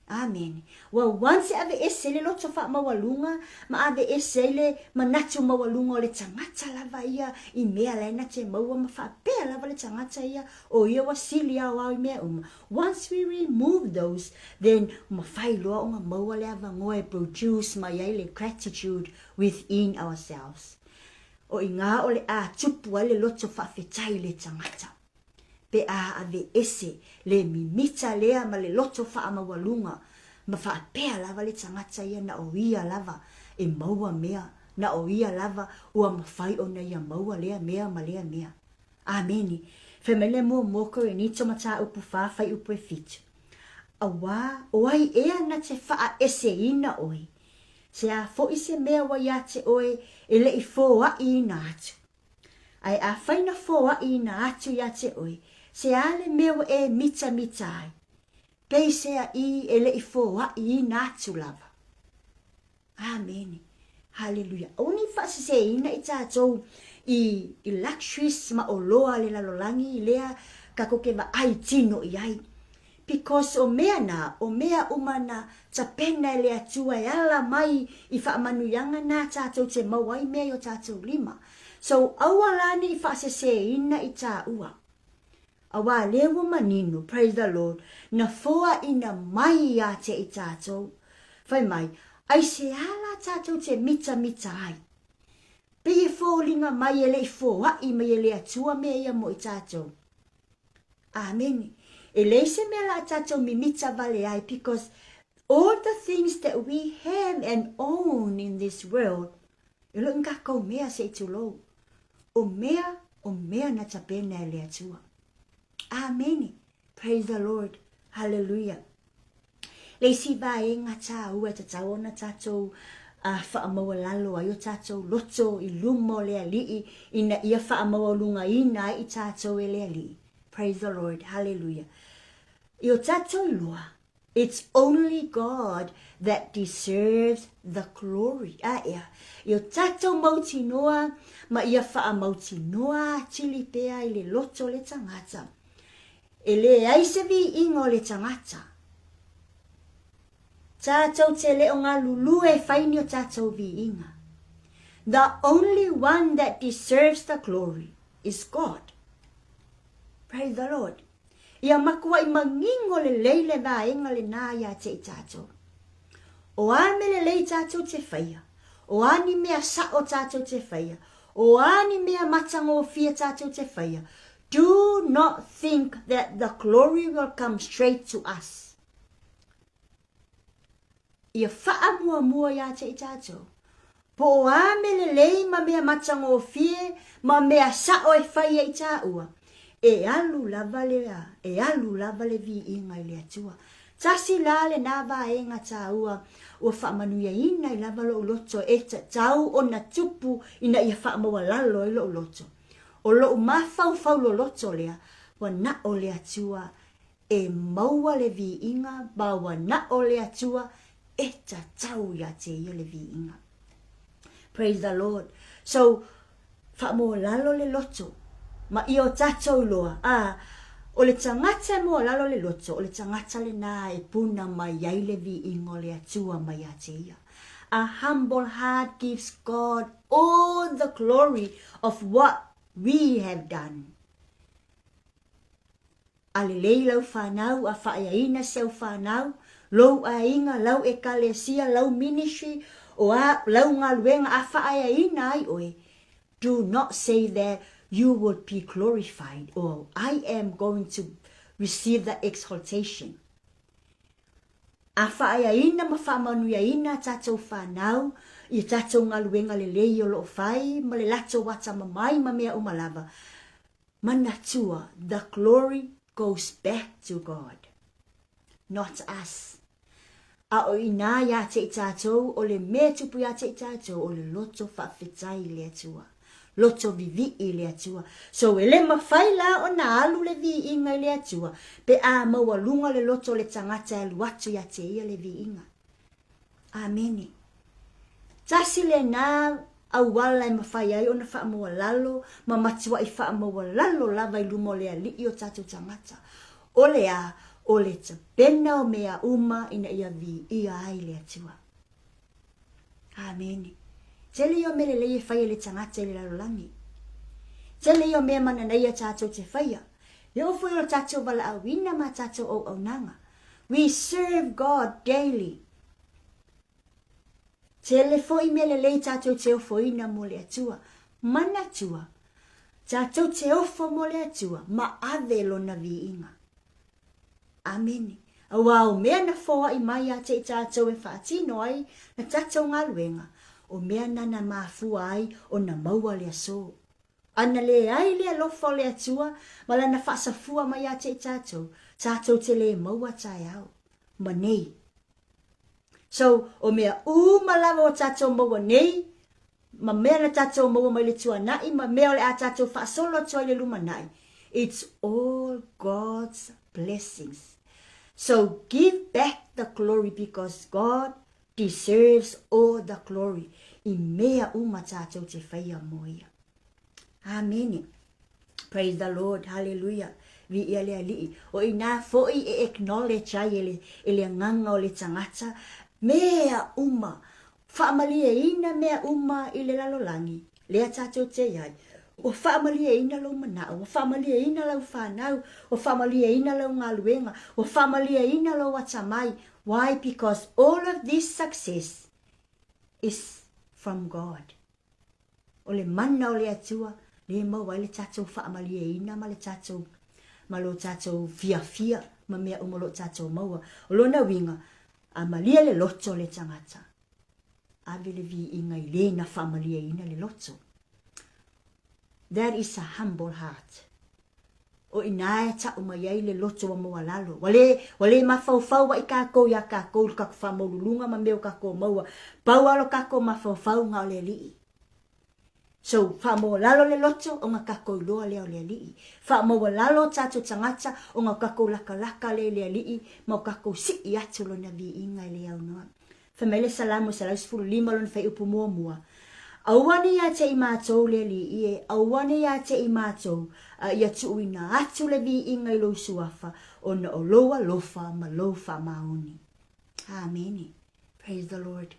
Amen. Well, once ave ese le loto wha mawalunga, ma ave ese le manatu mawalunga o le tangata lava ia, I mea lena te maua ma whapea lava le tangata ia, o ia wa sili au au I mea uma. Once we remove those, then ma whai loa o ngā maua le avangoe produce ma iai le gratitude within ourselves. O I ngā o le a tupu a le loto whawhetai le tangata. Pe a ave ese le mimita lea ma le loto wha amawalunga. Ma wha pea lava le tangata ia na o ia lava e maua mea. Na o ia lava ua mawhai o na ia maua lea mea ma lea mea. Ameni. Whemele mua moko e nito mata upu whawhai upu e fitu. Awa, oai ea na te wha ese ina oi. Se a fo ise mea wa ia te oi e le I fo a ina atu. Ai a whaina fo a ina atu ia te oi. Se ale meo e mita ai. Pei sea I ele I fo a I natu lava. Amen. Hallelujah. Oni whasi se ina I tātou I luxuries ma o loa le lalolangi lea kakokeva ai tino I ai. Because o mea na, o mea umana tapena le atua e ala mai I whaamanuyanga na tātou te mawai mea o tātou lima. So awalani I whasi se ina I tā ua. Awa lewa manino, praise the Lord, na foa ina mai a te I tātou. Whai mai, ai se ala tātou te mita ai. Pei e fōlinga mai ele I fōa I mai ele atua mea ia mo I tātou. Amen. E leise mea la tātou mi mita vale ai, because all the things that we have and own in this world, e lo ngako mea se tulo. O mea na tapena ele atua. Amen. Praise the Lord. Hallelujah. Leisi vai ngā tā ua ta tau na tātou whaamaua lalo ai o tātou loto I lumo lea lii ina ia whaamaua lunga ina I tātou e lea lii. Praise the Lord. Hallelujah. I o tātou lua, it's only God that deserves the glory. Ia. I o tātou mauti noa, ma ia whaamauti noa tili pea I le loto le tangata. E le aisevi ingo le tangata. Tātou te le o ngā lulu e whaini o tātou vi inga. The only one that deserves the glory is God. Praise the Lord. Ia makua I mangingo le leile va inga le nā ia te I tātou. O ame le lei tātou te whaia. O ani mea sa o tātou te whaia. O ani mea matango o fia tātou te whaia. do not think that the glory will come straight to us. Ia wha mua ia te i tātou. Po o ame lei ma mea matango fie, ma mea sao e whai e tā ua. E alu lava le vi inga i le atua. Tasi la le nava e nga tā ua, ua wha manuia ina i lava lo loto e ta tau o na tupu ina ia wha maua lalo i lo loto. O lo mafau lo loto lea, wa na o le atua e maua le vi inga, ba wa na o le atua e ta tau ia te ia le vi inga. Praise the Lord. So, wha maua lalo le loto, ma i o tatou loa, o le tangata mo lalo le loto, o le tangata le nā e puna mai ai le vi ingo le atua mai a te ia. A humble heart gives God all the glory of what we have done. Ale lei lau whanau, a whaeaina seu whanau, lau a inga, lau e kalesia, lau ministry, o a lau ngā luenga a whaeaina ai oe. Do not say that you would be glorified, or I am going to receive the exaltation. A whaeaina ma whamanuiaina tātou whanau, i tātou ngā luenga le lei o loo whai, ma le lato wata mamai ma mea umalava. Manatua, the glory goes back to God, not us. A o ina ia te i tātou, o le mea tupu ia te i tātou, o le loto whawhetai le atua. Loto vivi i le atua. So e le mawhai la o na alu le vi inga i le atua, pe a maua lunga le loto le tangata alu atu ia te ia le vi inga. Amene. Tasi le nā au wala e mawhai ai o na wha maua lalo, ma matua i wha maua lalo lava i lumo le ali i o tātou tangata. O le a, o le ta pena o mea uma ina ia vi ia ai le atua. Amene. Tele yo mele le whai le tangata i le lalolangi. Tele yo mea mana nei a tātou te whaia. Le ofo i o tātou wala awina ma tātou au nanga. We serve God daily. Tele foi mele le tātou te ofo ina mo le atua. Mana tua. Tātou te ofo mo le atua. Ma ave lo na vi inga. Amene. Awao mea na foa i mai a te tātou e whaatino ai na tātou ngā luenga. O mea nana mafua ai o na maua le aso. Ana le ai le alofa le atua, mala na whaasafua mai a te tātou. Tātou te le maua tai au. Manei. So, o mea malawa o tātou maua nei, ma mea na tātou maua mai le tua nai, ma mea o le a tātou whaasolo tua le luma nai. It's all God's blessings. So, give back the glory because God deserves all the glory. I mea uma tātou te whaia moia. Amen. Praise the Lord. Hallelujah. Vi ia lea lii. O i nā foi e acknowledge ai ele nganga o le tangata. Mea uma. Whaamalia ina mea uma i le lalolangi. Lea tātou te iai. O whaamalia ina lau manao. O whaamalia ina lau whanau. O whaamalia ina lau ngā luenga. O whaamalia ina lau atamai. Why? Because all of this success is from God. O le mana o le atua, le maua le tātou whaamalia ina, ma le tātou, ma lo tātou fia, ma mea umolo tātou maua. O lona winga, a malia le loto le tangata. Ave le vi inga i le na whaamalia ina le loto. That is a humble heart. O inae ta umaiai le loto wa moa lalo. Wale mafau wa i kako ya kako kako whamaulunga ma meo kako maua. Pau alo kako mafau nga o le lii. So, whamoa lalo le loto o nga kako iloa leo le lii. Whamoa lalo tato tangata o nga kako laka le lii. Ma o kako si i atu lo na vi inga le au noa. Whamele salamu salaus furu lima lon whai upu mua. Awane ya te i mātou le li ie, awane ya te i mātou, ia tu uina atu le vi inga i lo suafa, o na o loa lofa ma lofa maoni. Amen. Praise the Lord.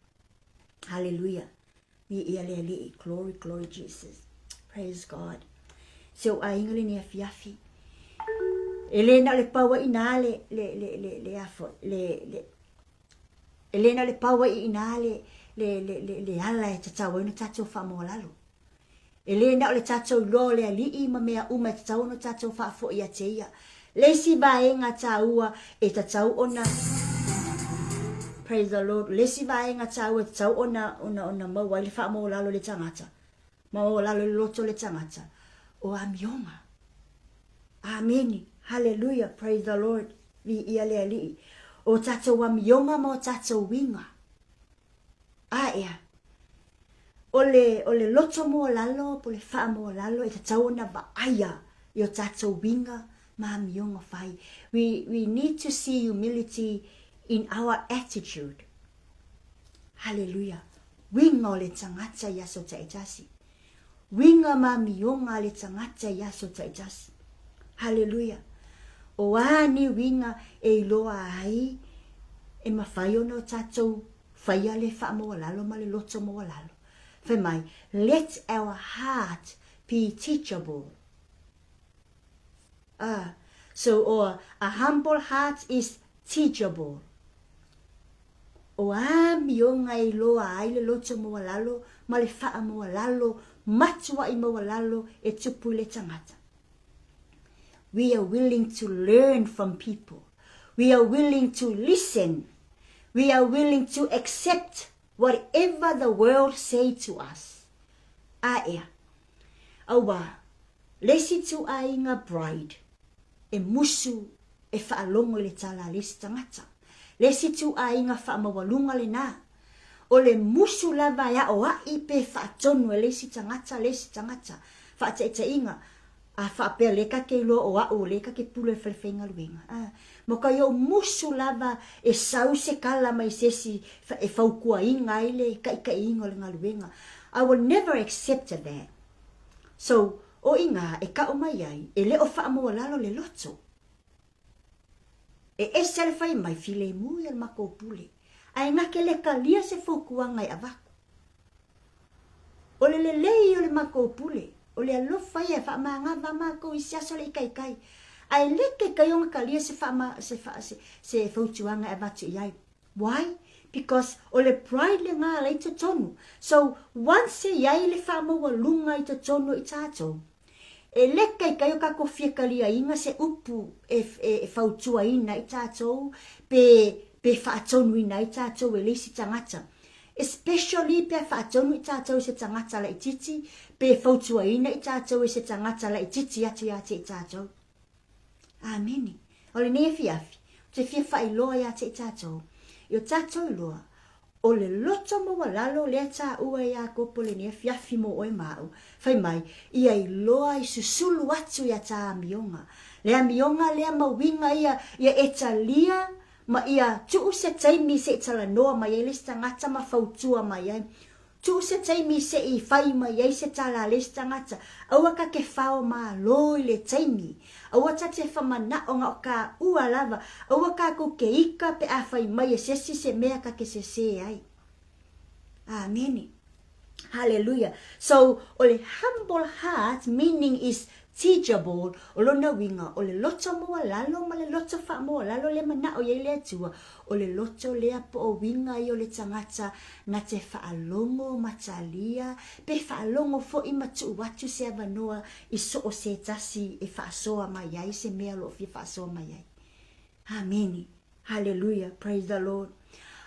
Hallelujah. Vi ia le li, glory, glory Jesus. Praise God. So a inga le ni afiafi. Elena le paua ina le afo, Elena le paua ina le ala e tatau ina tatou whamoa lalo. E le na o le tātou lo le ali ma mea uma te tau no tātou whaafo ia te ia. Lesi ba e ngā tāua e ta tau ona. Praise the Lord. Lesi ba e ngā tāua e ta tau ona maua le wha mo lalo le tangata. Maua lalo le loto le tangata. O amionga. Amen. Hallelujah. Praise the Lord. Vi ia le ali. O tātou amionga mo tātou winga. Ea. Ole loto mo lalo, po le wha mo lalo, e ta tau na ba aya, i o tātou winga, ma mionga whai. We need to see humility in our attitude. Hallelujah. Winga o le tangata yaso ta itasi. Winga ma mionga le tangata yaso ta itasi. Hallelujah. O ani winga e iloa ai, e mawhai ono tātou whaia le wha mo lalo, ma le loto mo lalo. For my, let our heart be teachable. So a humble heart is teachable. O mionga I loa ai le loto mo lalo, ma le wha mo lalo, matua I mo lalo, e tupu le tangata. We are willing to learn from people. We are willing to listen. We are willing to accept whatever the world say to us. Awa, lesi tu ainga bride, e musu e whaalongo le tala lesi tangata. Lesi tu ainga whaamawalunga le nā. O le musu lava ya o ai pe whaatonu e lesi tangata. Whaata inga. A whaapea leka ke lo o au leka ke pule whawhenga luenga. Moka yo musu lava e sau se kala mai sesi e whaukua inga ile ka inga le ngaluenga. I will never accept that. So, o inga e ka o mai ai, e le o whaamoa lalo le loto. E sele whai mai file mui al Maapupula. Ai ngake le kalia se whaukua ngai avaku. O le lei o le Maapupula. O le alofa ia wha maanga vama ko I siaso le kai. Ai leke kayonga kalia se whautuanga e vatu iai. Why? Because o le pride le ngā le to tonu. So once se iai le whamaua lunga I to tonu I tātou. E leke kayo kako fia kalia inga se upu e whautua ina I tātou. Pe whaatonu ina I tātou e lisi tangata. Especially pe whaatonu I tātou se tangata la I titi. Pe whautua ina I tātou e se tangata la I titi atu ia te I tātou. Amen. O le nea fiafi. Te fia whailoa ia te I tātou. I o tātou loa. O le loto mo walalo lea tā ua ia kopo le nea fiafi mo oe mau. Whai mai, ia I loa I susulu atu ia tā mionga. Lea mionga lea mawinga ia etalia. Ma ia tuu se taimi se tala noa mai ai lista ngata ma whautua mai ai. Tuu se taimi se I whai mai ai se tala lista ngata. Aua ka ke whao ma loi le taimi. Aua ta te whamana o ngā ka ua lava. Aua ka ko ke ika pe a whai mai e sesi se mea ka ke se ai. Amen. Hallelujah. So, o le humble heart meaning is teachable, o lona winga, o le loto moa lalo, ma le loto wha moa lalo, le mana o yei lea tua, o le loto lea po o winga I o le tangata, na te whaalongo matalia, pe whaalongo fo I matu watu se avanoa, I so o se tasi e whaasoa mai ai, se mea lo fi whaasoa mai ai. Amen. Hallelujah. Praise the Lord.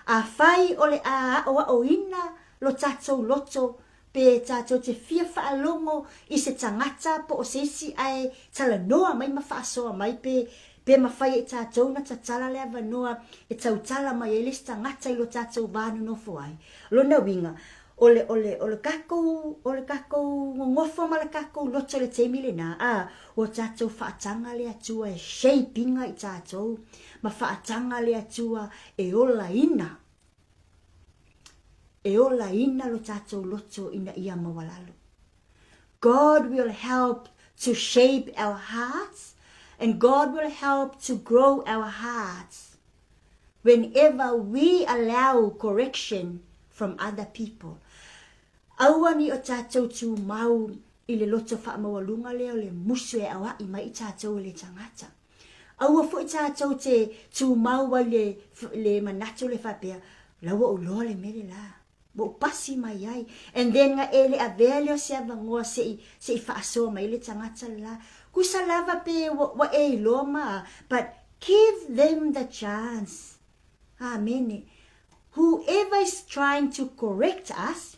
A whai o le a o ina, lo tatou loto, pe tātou te fia whaalongo I se tangata po o sesi ai tala noa mai ma whaasoa mai pe mawhai e tātou na tatala lea wanoa e tautala mai e les tangata I lo tātou vānu no fuai. Lona winga, ole kakou ngofo ma le kakou loto le teimi le nā, o tātou whaatanga le atua e shapinga I tātou, ma whaatanga le atua e ola ina. E ola ina lo tātou loto ina ia mawalalo. God will help to shape our hearts and God will help to grow our hearts whenever we allow correction from other people. Aua ni o tātou tu mau I le loto whaamawalunga leo le musu e awa I mai I tātou le tangata. Aua fo I tātou te tu mau wa le manato le whapea, lawa o loa le mere la. Mo pasi mai ai. And then nga ele avele o se avangoa se i whaasoa mai le tangata la. Kusa lava pe wa e loma. But give them the chance. Amen. Whoever is trying to correct us,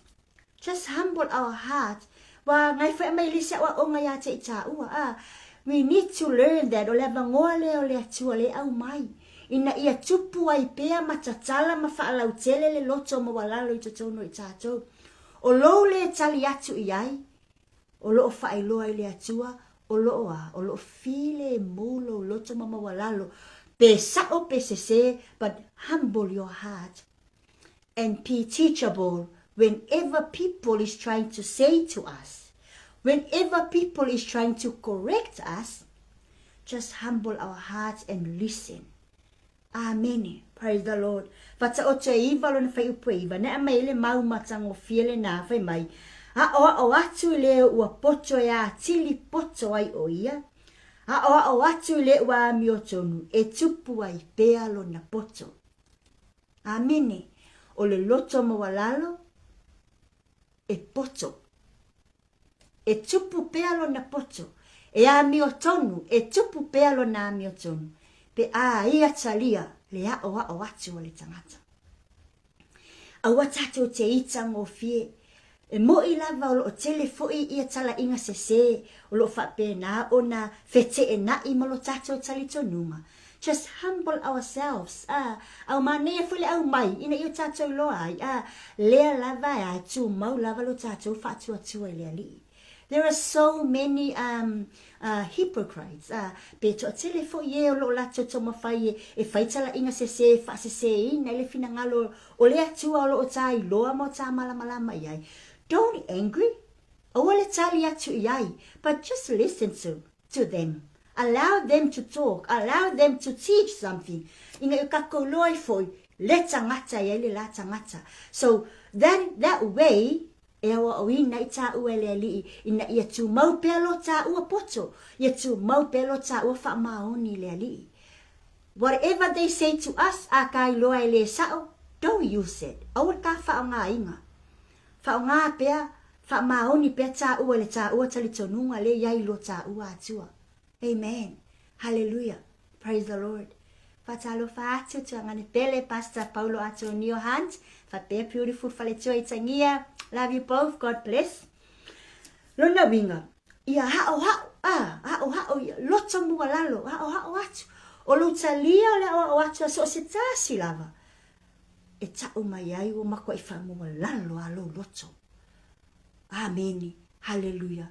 just humble our heart. Wa ngai fa mai lisa wa o ngai ate ua. We need to learn that o le avangoa le o le atua le au mai. Ina ia tupu ai pea matatala ma whaalau tele le loto ma walalo i tatono i tātou. O lou le tali atu i ai, o loo whaailoa i le atua, o loo file mulo loto ma walalo. Pe sao pe se, but humble your heart. And be teachable whenever people is trying to say to us. Whenever people is trying to correct us, just humble our hearts and listen. Amen. Praise the Lord. Fata o te iwa lo na whai upo iwa. Ne a mai le mau matango fiele na whai mai. A o atu le ua poto e a tili poto ai o ia. A o atu le ua mi o tonu. E tupu ai pea lo na poto. Amen. O le loto mawalalo. E poto. E tupu pea lo na poto. E a mi o tonu. E tupu pea lo na mi o tonu. Pe a ia talia le a o atu o le tangata. A watato te itang o fie. E mo i lava o telefoi ia tala inga se o lo whape na o na fete e na i malo tato talito numa. Just humble ourselves. Au mane fule au mai ina i tato loa ai. Lea lava a tu mau lava lo tato fatu atu e lea li. There are so many hypocrites. Pe to telefo ye o lo lato to mafai e faitala inga se fa se ina le fina ngalo o le atu o lo tai loa mo ta mala mai ai. Don't be angry. O le tali atu ai, but just listen to them. Allow them to talk. Allow them to teach something. Inga kako loi foi le tangata ye le la tangata. So that way e awa o ina i tā ua le ali ina ia tu mau pelo tā ua poto. Ia tu mau pelo tā ua wha maoni le ali. Whatever they say to us, a kai loa le sao, don't use it. Awa ka wha o ngā inga. Wha o ngā pea, wha maoni pea tā ua le tā ua tali tonunga le iai lo tā ua atua. Amen. Hallelujah. Praise the Lord. Fatalo fatu tu angane pele Pastor Paulo Antonio Hunt. Fape beautiful faletua itangia. Love you both. God bless. Lona winga. Ia hao loto mua lalo. Hao atu. O lutalia le o atu so se tasi lava. E tau mai ai o mako i wha mua lalo alo loto. Amen. Hallelujah.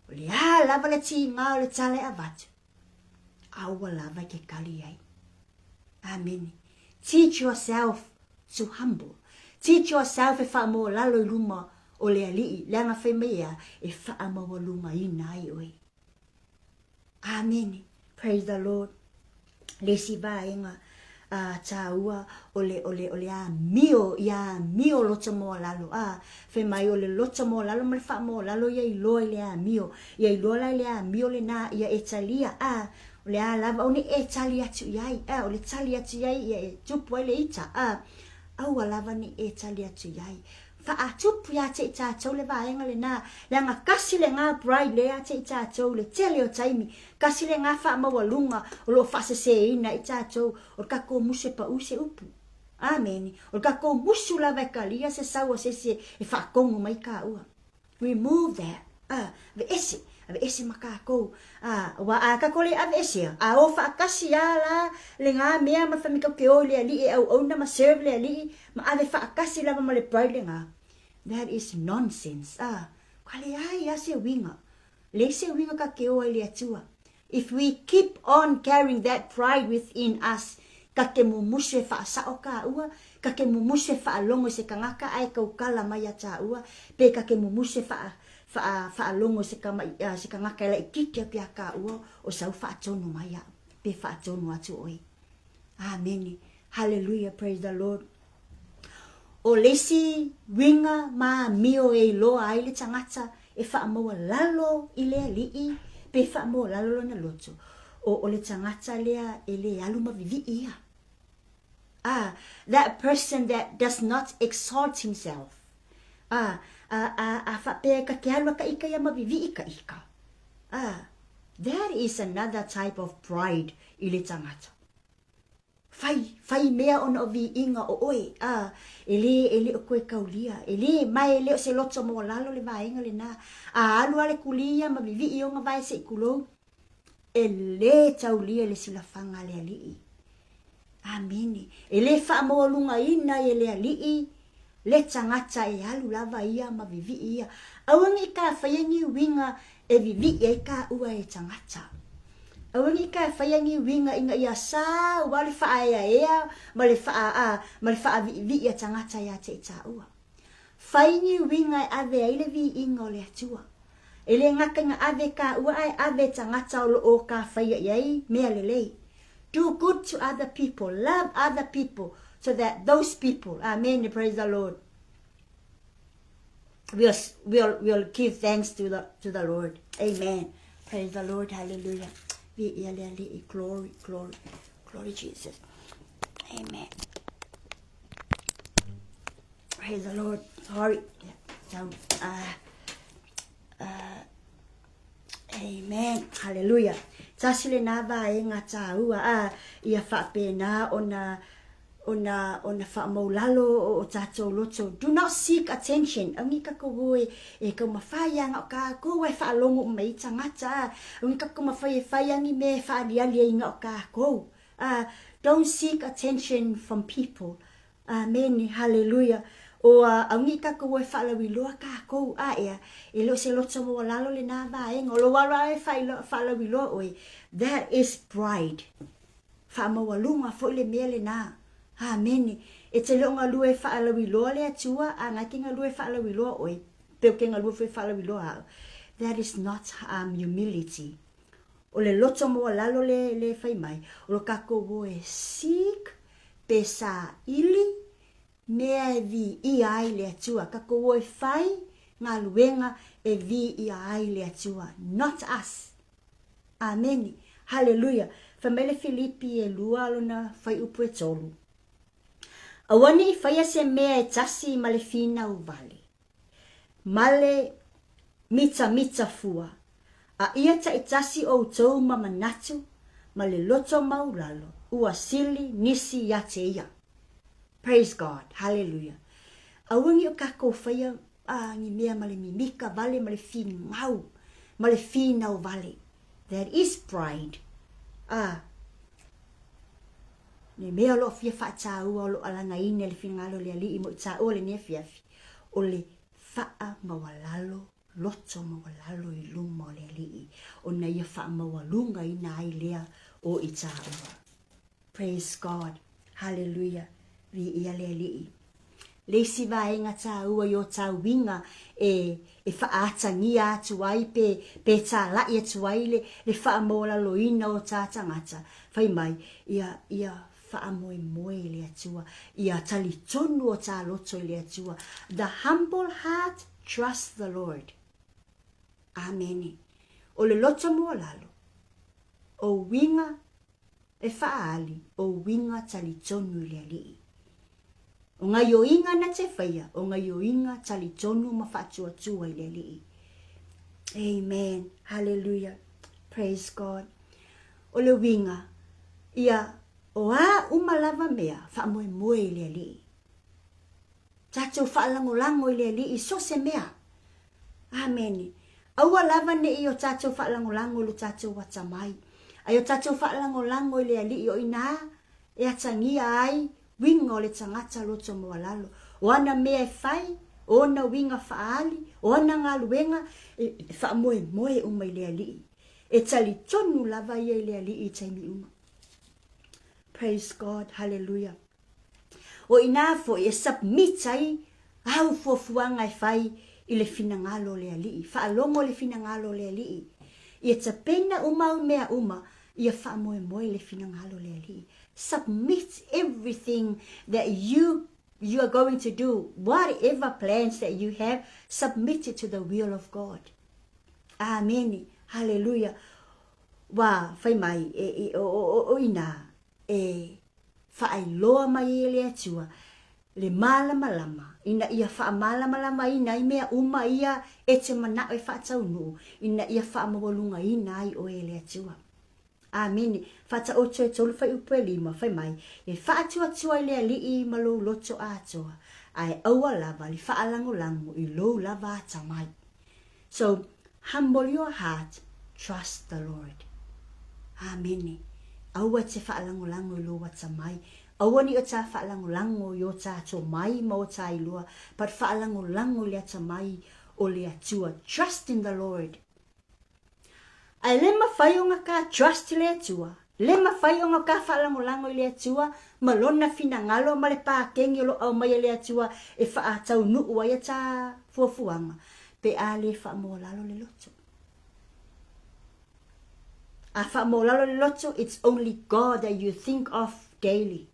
O le lava le ti ngā o le tale avatu. Aua lava ke kali ai. Amen. Teach yourself to humble. Teach yourself e wha mo lalo luma o le alii. Leanga whai mea e wha mo luma i nai oe. Amen. Praise the Lord. Lesi ba inga taua o le a mio loto mo lalo. Whai mai o le loto mo lalo ma le wha mo lalo ia i loa le a mio. Ia i loa le a mio le na ia e talia. O le a lava o ne e tali atu iai. O le tali atu iai ia e tupu ai le ita. Au lava ni e tali atu iai. Fa a tupu ia te ita tau le vaenga le na. Le anga kasi le ngā bride le a te ita tau le tele o taimi. Kasi le ngā wha mawalunga o lo fase se ina ita tau. O kako muse pa use upu. Amen. O kako musu lava e kalia se saua se e wha kongu mai ka ua. Remove that. Ve ese makako. Wa kakole ave ese. O wha kasi ala le ngā mea ma whamika ke o le ali e au na ma serve le ali. Ma ave wha kasi lava ma le bride le ngā. That is nonsense. Kale ai se winga. Le se winga ka ke o le atua. If we keep on carrying that pride within us, ka ke mumuse wha sao ka ua, ka ke mumuse wha longo se kangaka ai kaukala mai ata ua, pe ka ke mumuse wha longo se kangaka ila ikikia pia ka ua, o sau wha atonu mai a, pe wha atonu atu oi. Amen. Hallelujah. Praise the Lord. O lesi winga ma mio e loa ai le tangata, e wha maua lalo i le alii, pe wha maua lalo na loto. O le tangata lea e le aluma vivi ia. That person that does not exalt himself. Whape ka ke halua ka ika ia mavivi ika ika. That is another type of pride I le tangata. Fai mea ona o vi inga o oe. Ele o koe kaulia. Ele mai ele o se loto mo lalo le vaenga le na. Alu ale kulia mavivi I onga vai se ikulou. Ele taulia le silafanga le alii. Amini. Ele wha mo lunga ina ele alii. Le tangata e alu lava ia mavivi ia. Awangi ka whayangi winga e vivi e ka ua e tangata. Awangi ka whayangi winga inga ia sa wale wha ea ea male wha vivi ia tangata ia te ita ua. Whaingi winga e ave aile vi inga o le atua. Ele ngaka nga ave ka ua ai ave tangata o ka whaia iai mea lelei. Do good to other people. Love other people. So that those people, amen, praise the Lord, we'll give thanks to the Lord. Amen. Praise the Lord. Hallelujah. Glory, glory, glory Jesus. Amen. Praise the Lord. Sorry. Amen. Hallelujah. Tasile na va e ngata ua ia whape na ona wha maulalo o tatou loto. Do not seek attention. Angi ka koe e ka mawhaianga o ka koe wha longo mai tangata. Angi ka koe mawhaiangi me wha alialia inga o ka koe. Don't seek attention from people. Amen. Hallelujah. O angi ka koe wha lawi loa ka koe ea. E lo se loto mo lalo le na vaenga. O lo wala e wha lawi loa oe. That is pride. Wha mawalunga fo le mea le na. Amen. E te leo ngā lue whaalawi loa le atua, ngā ki ngā lue whaalawi loa oi, peo ke ngā lue whaalawi loa. That is not humility. O le loto moa lalo le whai mai, o lo kako woe seek, pesa ili, mea e vi I ai le atua. Kako woe whai, ngā luenga e vi I ai le atua. Not us. Amen. Hallelujah. Whamele Filipi e lua alona whai upu e tolu. Awani whaia se mea e tasi ma le fina u vale. Male mita fua. A ia ta e tasi o tau ma manatu, ma le loto maulalo, ua sili nisi ya te ia. Praise God. Hallelujah. Awangi o kako whaia ngi mea ma le mimika vale, ma le fina ngau, ma le fina u vale. That is pride. Ne mea lo fia wha tāua o lo alanga ine le whingalo le ali I mo tāua le nea fiafi. O le wha mawalalo, loto mawalalo I luma o le ali. O na ia wha mawalunga ina ai lea o I tāua. Praise God. Hallelujah. Vi ia le ali. Lesi vaenga tāua I o tāwinga e wha atangia atu ai pe tā lai atu ai le wha mawalalo ina o tātangata. Whai mai, ia wha moe le atua. Ia tali tonu o tā loto le atua. The humble heart trusts the Lord. Amen. O le loto mo lalo. O winga e whaali. O winga tali tonu le alii. O ngai o inga na te whaia. O ngai o inga tali tonu ma whaatua tua le alii. Amen. Hallelujah. Praise God. O le winga. Ia o umalava mea wha moe le alii. Tatou wha lango le alii so se mea. Amen. Aua lava ne I o tatou wha lango lo tatou watamai. Ai o tatou wha lango le alii o ina e atangia ai winga o le tangata loto moa lalo. O ana mea e whai, o na winga whaali, o ana ngā luenga wha moe umai le alii. E tali tonu lava ia le alii I taimi uma. Praise God. Hallelujah. O ina fo e submit ai au fuafuanga e whai I le finangalo le alii. Whaalongo le finangalo le alii. Ia ta pena umau mea uma. Ia wha moe le finangalo le alii. Submit everything that you are going to do. Whatever plans that you have, submit it to the will of God. Amen. Hallelujah. Wa whai mai o ina. whaailoa mai e le atua, le malama ina ia wha ina i mea uma ia e te mana e whaatau nuu, ina ia whaamawalunga ina ai o e le atua. Amini, whata o tue tolu whai upu e lima, whai mai, e whaatua tua i lea li i malo loto atoa, ai aua lava li whaalango lango i lo lava ata mai. So, humble your heart, trust the Lord. Amini, aua te whaalango lango i lo ata mai, aua ni o ta whaalango lango i o ta ato mai ma o ta ilua, but whaalango lango li ata mai o le atua. Trust in the Lord. Ai lema whai o ka trust le atua, lema whai o ka whaalango lango i le atua, malona fina ngalo ma le pākengi lo au mai le atua e whaatau nuu ai ta fuafuanga, pe a le whaamolalo le loto. A whaamolalo le loto, it's only God that you think of daily.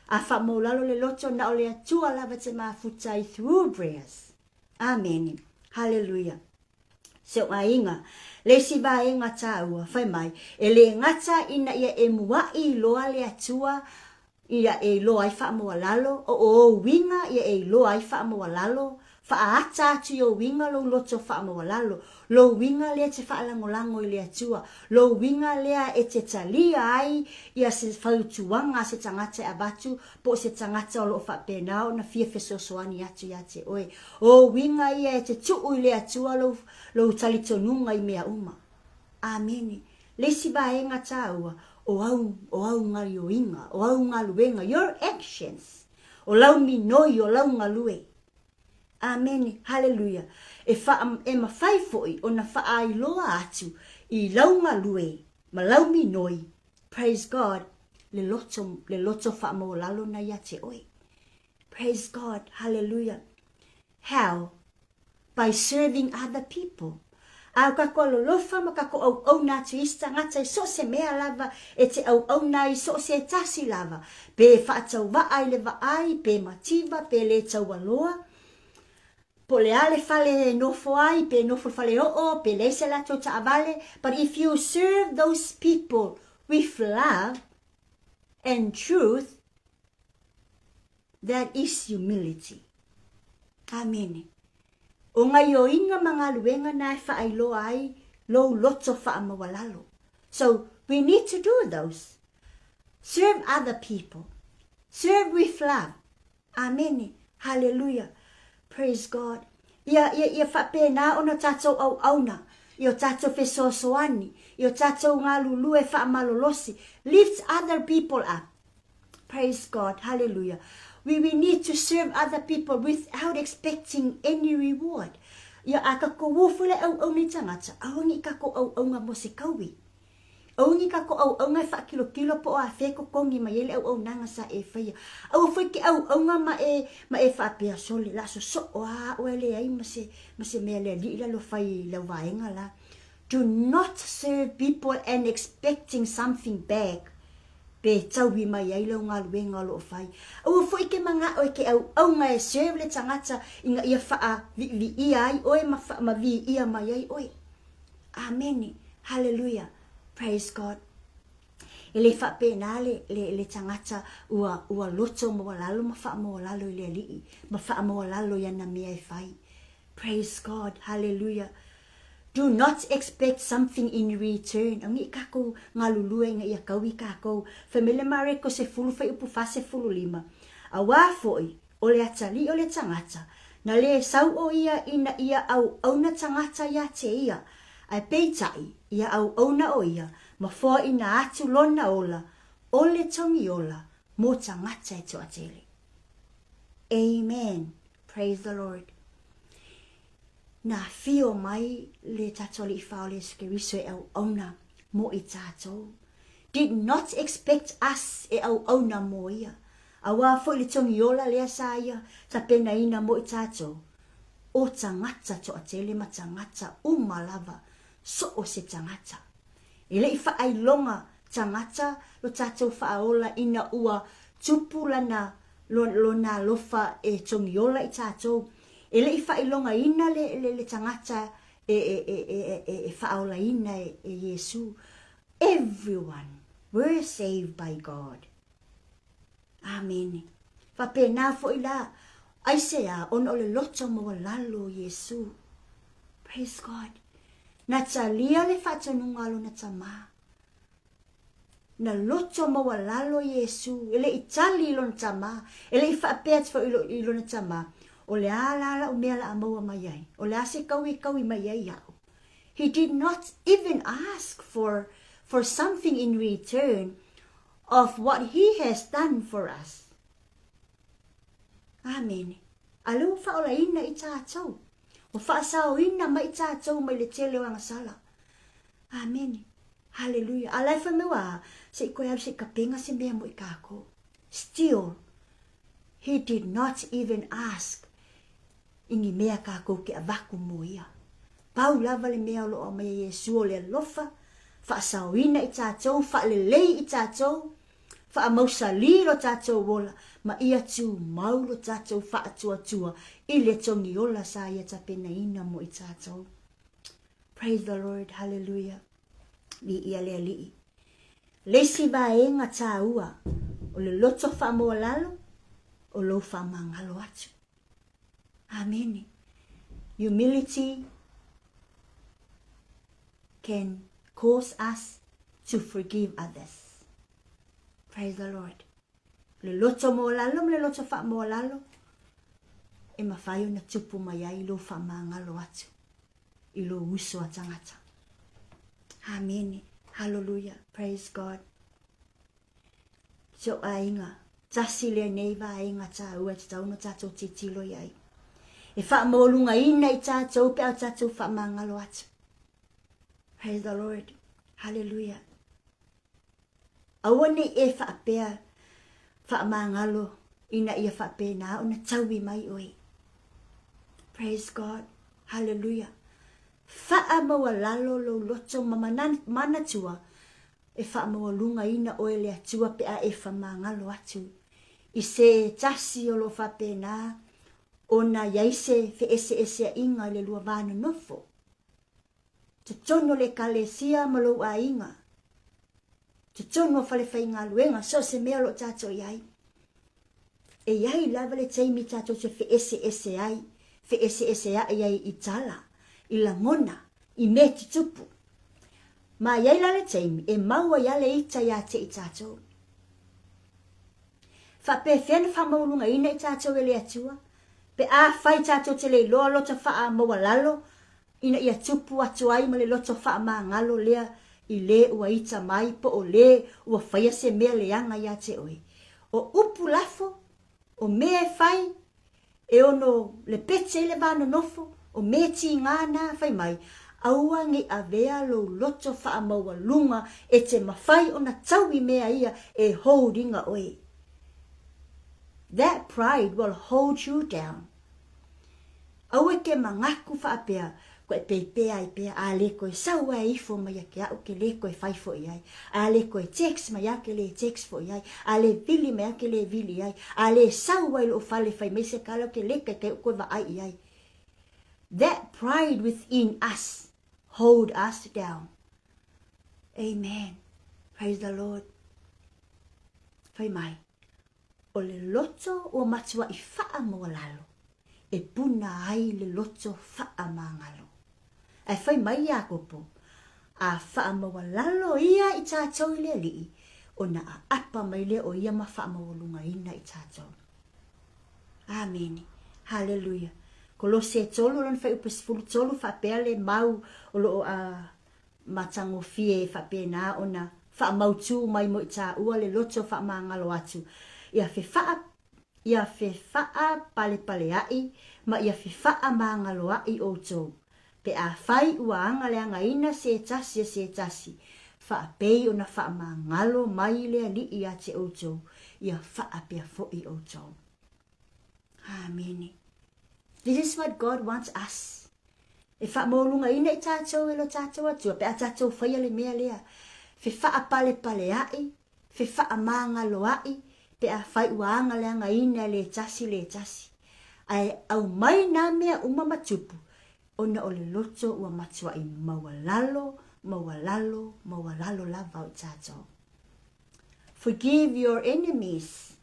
A whaamolalo le loto na o le atua lava te mafutai through prayers. Amen. Hallelujah. So ainga, le si va inga taua, whai mai, e le ngata ina ia e mua i loa le atua, ia e loa ai wha lalo, o winga ia e loa ai wha lalo, wha ata atu i o winga lo loto wha lalo, lo winga lea te wha lango i le atua, lo winga lea e te talia ai, ia se whautuanga se tangata e abatu, po se tangata o lo wha penao na fia fesosoani atu ia te oe, o winga ia e te tuu i le atua lo talitonunga i mea uma. Ameni. Lesi ba e ngā tāua, o au ngari o inga, o au ngā luenga, your actions, o lau minoi, o lau ngā lue. Amen. Hallelujah. E ma whai foi, o na wha loa atu, i lau ngā lue, ma lau minoi. Praise God. Le loto wha mo lalo na ia te oi. Praise God. Hallelujah. How? By serving other people. Au kako lolofa ma kako au na tu ista ngata so se mea lava e te au na i so se tasi lava. Pe whaatau waai le waai, pe mativa, pe le tau aloa. Po le ale fale nofo ai, pe nofo fale o, pe le se lato ta avale. But if you serve those people with love and truth, that is humility. Amen. O ngai o inga mga luenga na e whaailoa ai, lo loto whaamawalalo. So, we need to do those. Serve other people. Serve with love. Amen. Hallelujah. Praise God. Ia whapena ona tatou au auna. Ia tatou fesosoani. Ia tatou ngā lulu e whaamalolosi. Lift other people up. Praise God. Hallelujah. We need to serve other people without expecting any reward. Ia akako wofule au ni tangata. Aongi kako au nga mo se kaui. Aongi kako au nga fa kilo po a feko kongi ma yele au nanga sa e faya. Au foi ki au nga ma e fa pia soli la so o ele ai ma se mele li la lo fai la vaenga la. Do not serve people and expecting something back. Pe tau wi mai ai lo ngā luenga lo fai. Au foi ke manga o ke au nga e serve le tangata inga ia fa vi ia ai oi ma vi ia mai ai oi. Amen. Hallelujah. Praise God. Ele fa pena le tangata ua loto mo lalo ma fa mo lalo le li ma fa mo lalo ya na me ai fai. Praise God. Hallelujah. Do not expect something in return. Ang ikako ngaluluay nga iya kawi kako. Family mare ko se fulu fai upu fase fulu lima. Awa foi ole atali ole tangata. Na le sau o ia ina ia au na tangata ya te ia. Ai peitai ia au na o ia. Ma foa ina atu lona ola. Ole tongi ola. Mo tangata e to atele. Amen. Praise the Lord. Na fio mai le tatoli faole skeriso e au ona mo I tatou. Did not expect us e au ona mo ia. Awa fo le tongi ola le asaya sa pena ina mo I tatou. O tangata to atele ma tangata umalava so o se tangata. Ele I ai longa tangata lo tatou faola ina ua tupula na lo na lofa e tongi ola I tatou. Ele I whailonga ina le tangata e whaola ina e Yesu. Everyone were saved by God. Amen. Whapena fo ila. Ai sea on ole loto mo lalo Yesu. Praise God. Na talia le whatanunga lo na tama. Na loto mo lalo Yesu. Ele itali lo na tama. Ele i whapeat fo ilo na tama. Ole ala o mea la amaua mai. Ole ase kawi mai au. He did not even ask for something in return of what he has done for us. Amen. Alu whaolaina i tātou. O whaasauina mai tātou mai le tele wanga sala. Amen. Hallelujah. Alai whamewa se i koe au se kapenga se mea mo i kako. Still, he did not even ask ingi mea kako ke avaku mo ia. Pau lava le mea lo o mai Yesu o le alofa. Whaasauina i tātou. Whaalelei i tātou. Whaamausali lo tātou wola. Ma ia tu mau lo tātou whaatua I le tongi ola sa ia tapena ina mo I tātou. Praise the Lord. Hallelujah. Li ia lea lii. Leisi vaenga tā ua. O le loto whaamoa lalo. O lo whaamangalo atu. Amen. Humility can cause us to forgive others. Praise the Lord. Le loto mo lalo, le loto wha mo lalo. E mawhaio na tupu mai ai lo wha mangalo atu. I lo uso a tangata. Amen. Hallelujah. Praise God. So ainga. Tasi le neiva ainga ta ua te tauno tato titilo iai. E wha mo lunga ina I tato pe au tato wha mangalo atu. Praise the Lord. Hallelujah. Awane e whaapea whaamangalo ina ia whaapena o na tauwi mai oi. Praise God. Hallelujah. Whaamaua lalo lo loto mana tua e whaamaua lunga ina oe lea tua pea e whaamangalo atu. I se tasi o lo whaapena o na yaise fe ese inga le lua vana nofo. Te tono le kalesia malo a inga. Te tono fale whainga luenga, so se mea lo tato iai. E iai lava le teimi tato te fe ese ai, fe ese ai iai I tala, I langona, I meti tupu. Ma iai la le teimi, e maua ia le ita ia te I tato. Whape whiana whamaulunga ina I tato e le atua, pe a whai tato te le loa lota wha maua lalo, ina ia tupu atu ai ma le loto wha maa ngalo lea I le ua ita mai po o le ua whaia se mea leanga ia te oi. O upu lafo, o mea whai, e ono le pete le vana nofo, o mea ti ngana whai mai, aua ngi avea lo loto wha maua lunga e te mawhai o na taui mea ia e holdinga oi. That pride will hold you down. Aue ke mangaku whaapea, koe pepea I pea, a le koe saua e ifo mai ake au ke le koe whai fo iai, a le koe text mai ake le text fo iai, a le vili mai ake le vili iai, a le saua I lo whale whai mai se kala ke le kai koe wa ai iai. That pride within us hold us down. Amen. Praise the Lord. Whai mai, o le loto o matua I wha mo lalo. E puna ai le loto wha mangalo. E whai mai a kopo. A wha maua lalo ia I tātou I le alii. O na a apa mai le o ia ma wha maua lunga ina I tātou. Amen. Hallelujah. Kolose tolu lan whai upesfulu tolu wha pea le mau o lo matango fie wha pea na o na wha mautu mai mo I tā ua le loto wha mangalo atu. Ia fe faa pale ai, ma ia fe faa mangalo ai o tau. Pe a whai ua anga le anga ina se tasi. Faa pei o na faa mangalo mai le li ia te o tau. Ia faa pea fo I o tau. Amen. This is what God wants us. E faa maulunga ina I tātou e lo tātou atua. Pe a tātou whaia le mea lea. Fe faa pale ai, fe faa mangalo ai. Pe a whai uanga le anga ina le tasi. Ai au mai nā mea umamatupu. Ona o le loto ua matua I maua lalo lava o tātou. Forgive your enemies.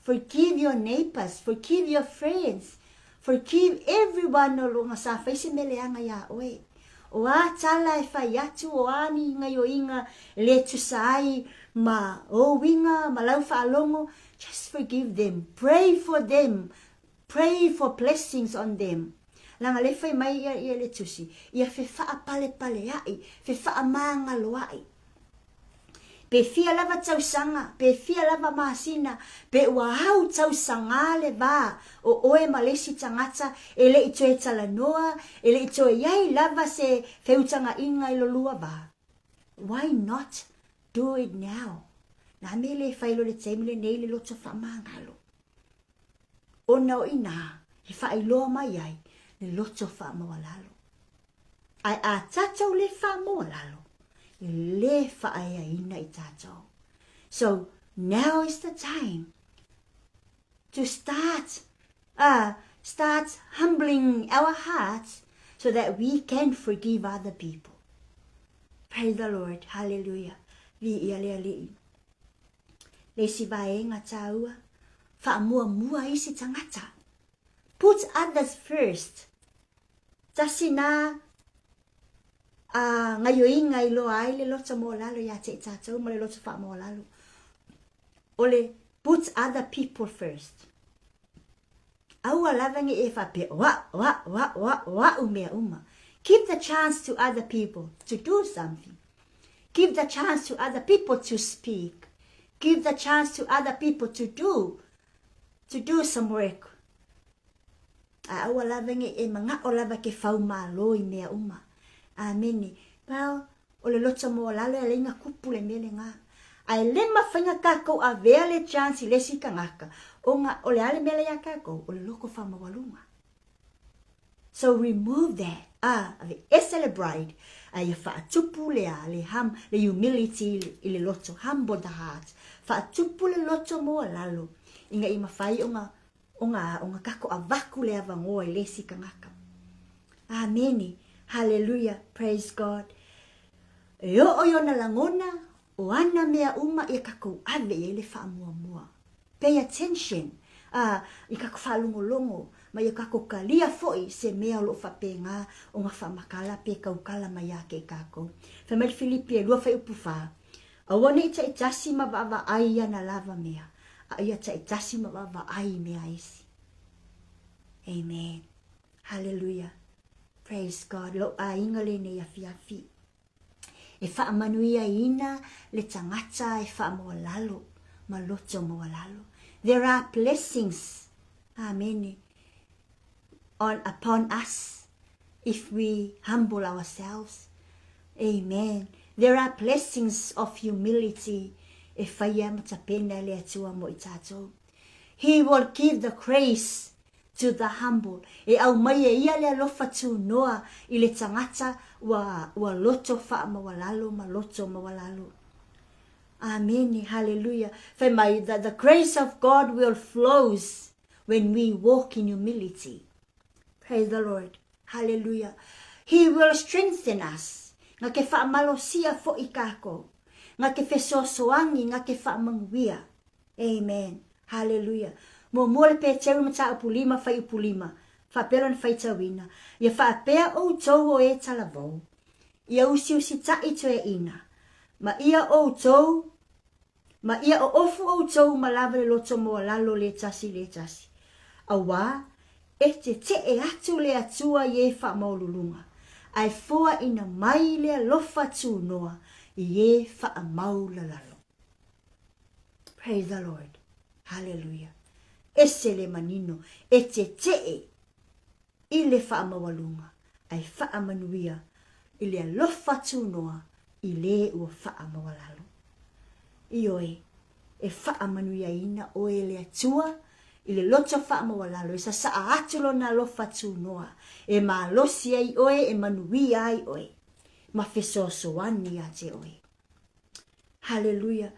Forgive your neighbors. Forgive your friends. Forgive everyone no lunga sa faise meleanga ya oe. O a tala e whai atu o ani ngai o inga le tu sai ma o winga ma lau whaalongo. Just forgive them. Pray for them. Pray for blessings on them. Langa le whai mai ia le tusi. Ia whi wha pale pale ai. Whi wha mangalo ai. Pe fia lava tau sanga, pe fia lava masina, pe wahau tau sanga le va, o oe malesi tangata, ele ito e talanoa, ele ito e yai lava se feutanga inga ilo lua va. Why not do it now? Na mele failo le teimile neile loto wha mangalo. O nao ina, he wha iloa mai ai, le loto wha mawalalo. Ai a tatau le wha mawalalo. Le whaaya ina I tātou. So now is the time to start humbling our hearts so that we can forgive other people. Praise the Lord. Hallelujah. Vi ia lea lei. Le si vaenga taua. Whaamua mua isi tangata. Put others first. Tasi na ngayo inga ilo ai le lota mo lalo ya te tātou ma le lota wha mo lalo. Ole put other people first. Aua lavangi e whape wa umea uma. Give the chance to other people to do something. Give the chance to other people to speak. Give the chance to other people to do some work. Aua lavangi e manga o lava ke whau malo I mea uma. Ameni. Well, o le lota mo lalo e lenga kupu le mele ngā. Ai lema whainga kako a vea le chance I le si kangaka. O ngā o le ale mele ya kako, o le loko whamawalunga. So remove that. Ave ese le bride. Ai whaatupu le a, le humility I le loto. Humble the heart. Whaatupu le loto mo lalo. Inga ima whai o ngā kako a vaku le avangoa I le si kangaka. Ameni. Hallelujah, praise God. E o na langona, o ana mea uma I kako ave I le whaamua. Pay attention. I kako whaalongolongo, ma I kako kalia foi se mea lo whapenga o ngā whamakala pe kaukala mai ake kako. Whamari Filipi e lua whai upu wha. Awane ita itasi ma vava ai ana lava mea. A ia ta itasi ma vava ai mea isi. Amen. Hallelujah. Praise God. Lo a inga le ne afi. E whaamanuia ina le tangata e whaamawalalo. Maloto mawalalo. There are blessings. Amen. Upon us. If we humble ourselves. Amen. There are blessings of humility. E whaia matapena le atua mo I tātou. He will give the grace to the humble. E au mai e ia le alofa tu noa I le tangata wa loto wha mawalalo, ma loto mawalalo. Amen. Hallelujah. The grace of God will flows when we walk in humility. Praise the Lord. Hallelujah. He will strengthen us. Nga ke wha malosia fo I kako. Nga ke fesosoangi, nga ke wha manguia. Amen. Hallelujah. Mo mole pe teru mata upulima fai upulima. Fa peron fai tawina. Ia fa pea o tau o e talavou. Ia usi ta ito e ina. Ma ia o tau. Ma ia o ofu o tau malava le loto mo lalo le tasi. Awa, e te e atu le atua ye fa maululunga. Ai fua ina mai le lofa tu noa. Ye fa maulalalo. Praise the Lord. Hallelujah. Ese le manino, e te I le whaamawalunga, ai whaamanuia, I le alofa tūnoa, I le ua whaamawalalo. I oe, e whaamanuia ina oe le atua, I le loto whaamawalalo, e sa atulo na alofa tūnoa, e ma losi ai oe, e manuia ai oe, ma fesosoani a te oe. Hallelujah.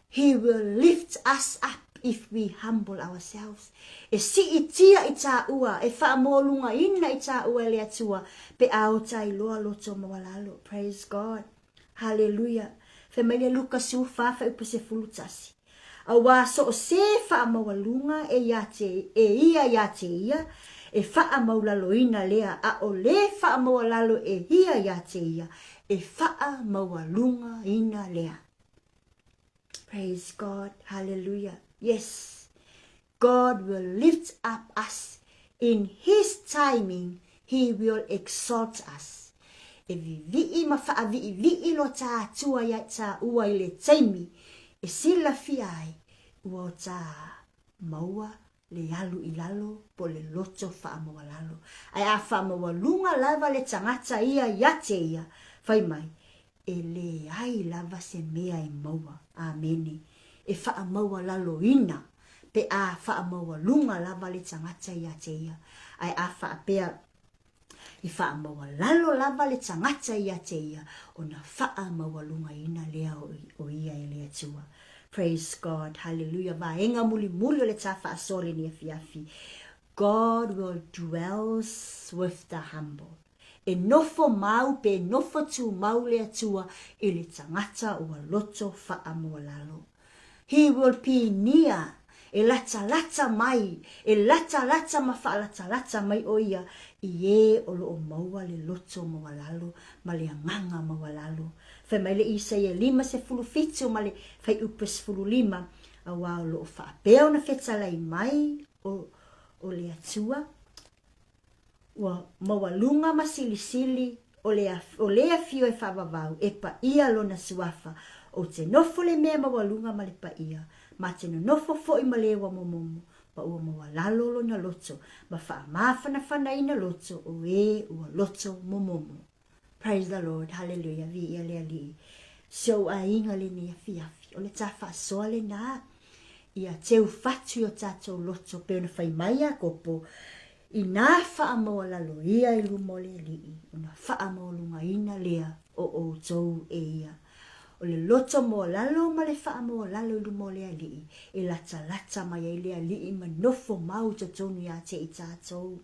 He will lift us up. If we humble ourselves. E si itia I tā ua. E whaamolunga ina I tā ua le atua. Pe au tai loa loto mawalalo. Praise God. Hallelujah. Whemaile luka su whawha upa se fulutasi. Awa so se fa mawalunga e ia te ia. E fa maulalo ina lea a o le fa mawalalo e ia te ia. E fa mawalunga ina lea. Praise God. Hallelujah. Yes. God will lift up us. In His timing, He will exalt us. E vi'i ma fa'a vi'i lo ta tua ya ta ua ile taimi. E sila fiai ua o ta maua le alu ilalo po le loto fa'a maua lalo. Ai a fa'a maua lunga lava le tangata ia ya te ia. Fai mai. E le ai lava se mea e maua. Amene. E fa'a maua lalo ina. Pe a fa'a maua lunga lava le tangata ia te ia. Ai a fa'a pea i fa'a maua lalo lava le tangata ia te ia. O na fa'a maua lunga ina lea o ia e lea tua. Praise God. Hallelujah. Vaenga muli muli o le tafa asole ni afiafi. God will dwells with the humble. E nofo mau pe nofo tu mau lea tua i le tangata o loto fa'a maua lalo. He will be near. E lata mai. E lata ma fa'a lata mai o ia. Ie o lo o maua le loto maua lalo. Ma le anganga maua lalo. Fai mai le isa ia 5:15 ma le fai upes 15. Awa o lo o fa'a peo na fetalai mai o le atua. Wa mawalunga masilisili o le fio e whavavau. E pa ia lo na suafa. O te nofo le mea mawalunga ma le pa ia. Ma te nofo fo i malewa momomo. Pa ua mawalalo lo na loto. Ma fa'a mawhana ina loto. O ua loto momomo. Praise the Lord. Hallelujah. Vi ia lea li. So a inga le ni afi. O le tafa soa le na. Ia teu fatu o tatou loto. Peo na fai mai a kopo. I nā wha maua lalo ia I lumo le lii. O na wha maua lunga ina lea o tou e ia. O le loto maua lalo ma le wha maua lalo I lumo le lii. E lata mai e lea lii ma nofo mau to tonu ia te I tātou.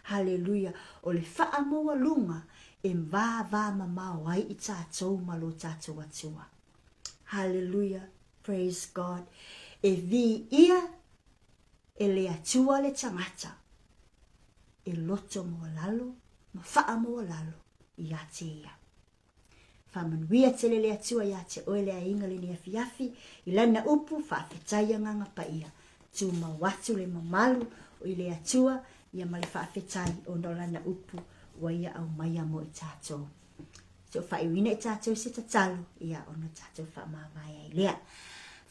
Hallelujah. O le wha maua lunga e vā ma mau ai I tātou ma lo tātou atua. Hallelujah. Praise God. E vi ia e le atua le tangata. E loto mo lalo, ma faa mo lalo, ia te ia. Whamanuia te lele atua ia te oele a inga le ni afiafi, I lana upu whaafetaya nganga pa ia. Tu ma watu le mamalu o ile atua, ia ma le whaafetai o no lana upu, wa ia au maia mo I tātou. So whaiwina I tātou se tatalo, ia o no tātou whaamawaya I lea.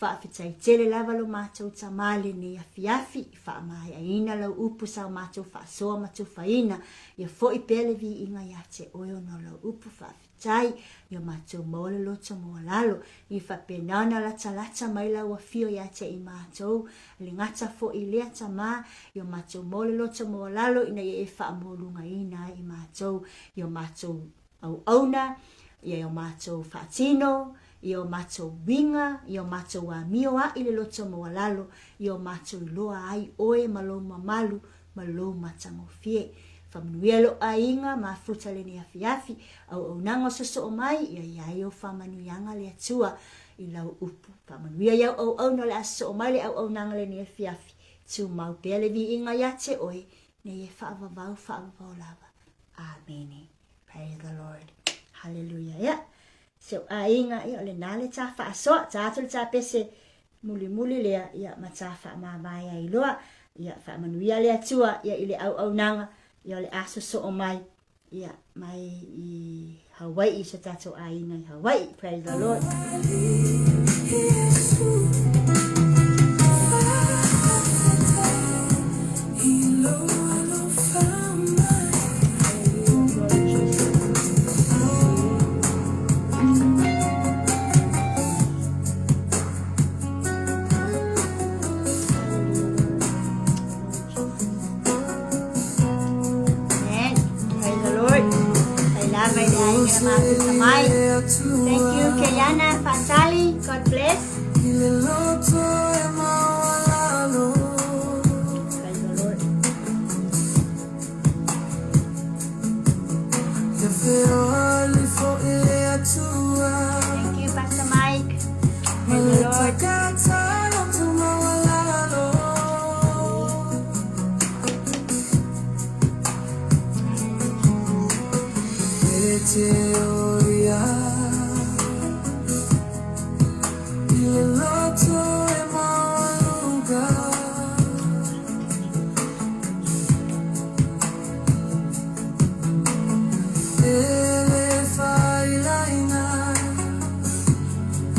Whaafetai tele lava lo mātou tamale ni afiafi, whaamai aina lau upu sao mātou whaasoa mātou whaina, ia fo I pele vi inga ia te oio no lau upu whaafetai, ia mātou mole loto mua lalo, I whapenana lata mai lau a fio ia te I mātou, li ngata fo I lea tama, ia mātou mole loto mua lalo, ina ia whaamolunga ina I mātou, ia mātou au auna, ia mātou whaatino, Io mato winga, io mato wa mio a ile loto mo lalo, io mato loa ai oe malo mamalu, malo matango fie. Whamanuia a inga, ma futa le ni afiafi, au nango soso o mai, ia io whamanuianga le atua, I lau upu. Whamanuia iau au no le aso o mai le au nanga le ni afiafi. Tu mau pele vi inga ia te oe, ne ye whaavavau lava. Amen. Praise the Lord. Hallelujah. Yeah. So inga ia le nale ta fa so ta tu ta pese muli le ia ma ta fa ma mai ai loa ia fa manuia le atua ia ile au nanga ia le aso so o mai ia mai I Hawaii so ta to inga I Hawaii. Praise the Lord. Thank you, Kayana Fatali. God bless. Praise the Lord. Thank you, Pastor Mike. Praise the Lord.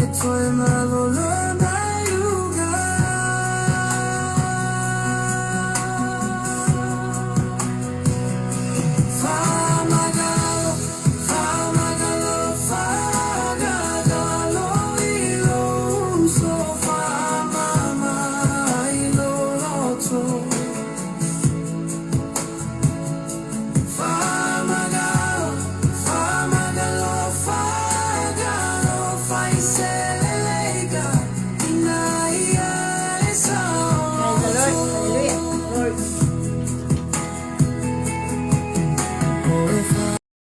e toi ma volona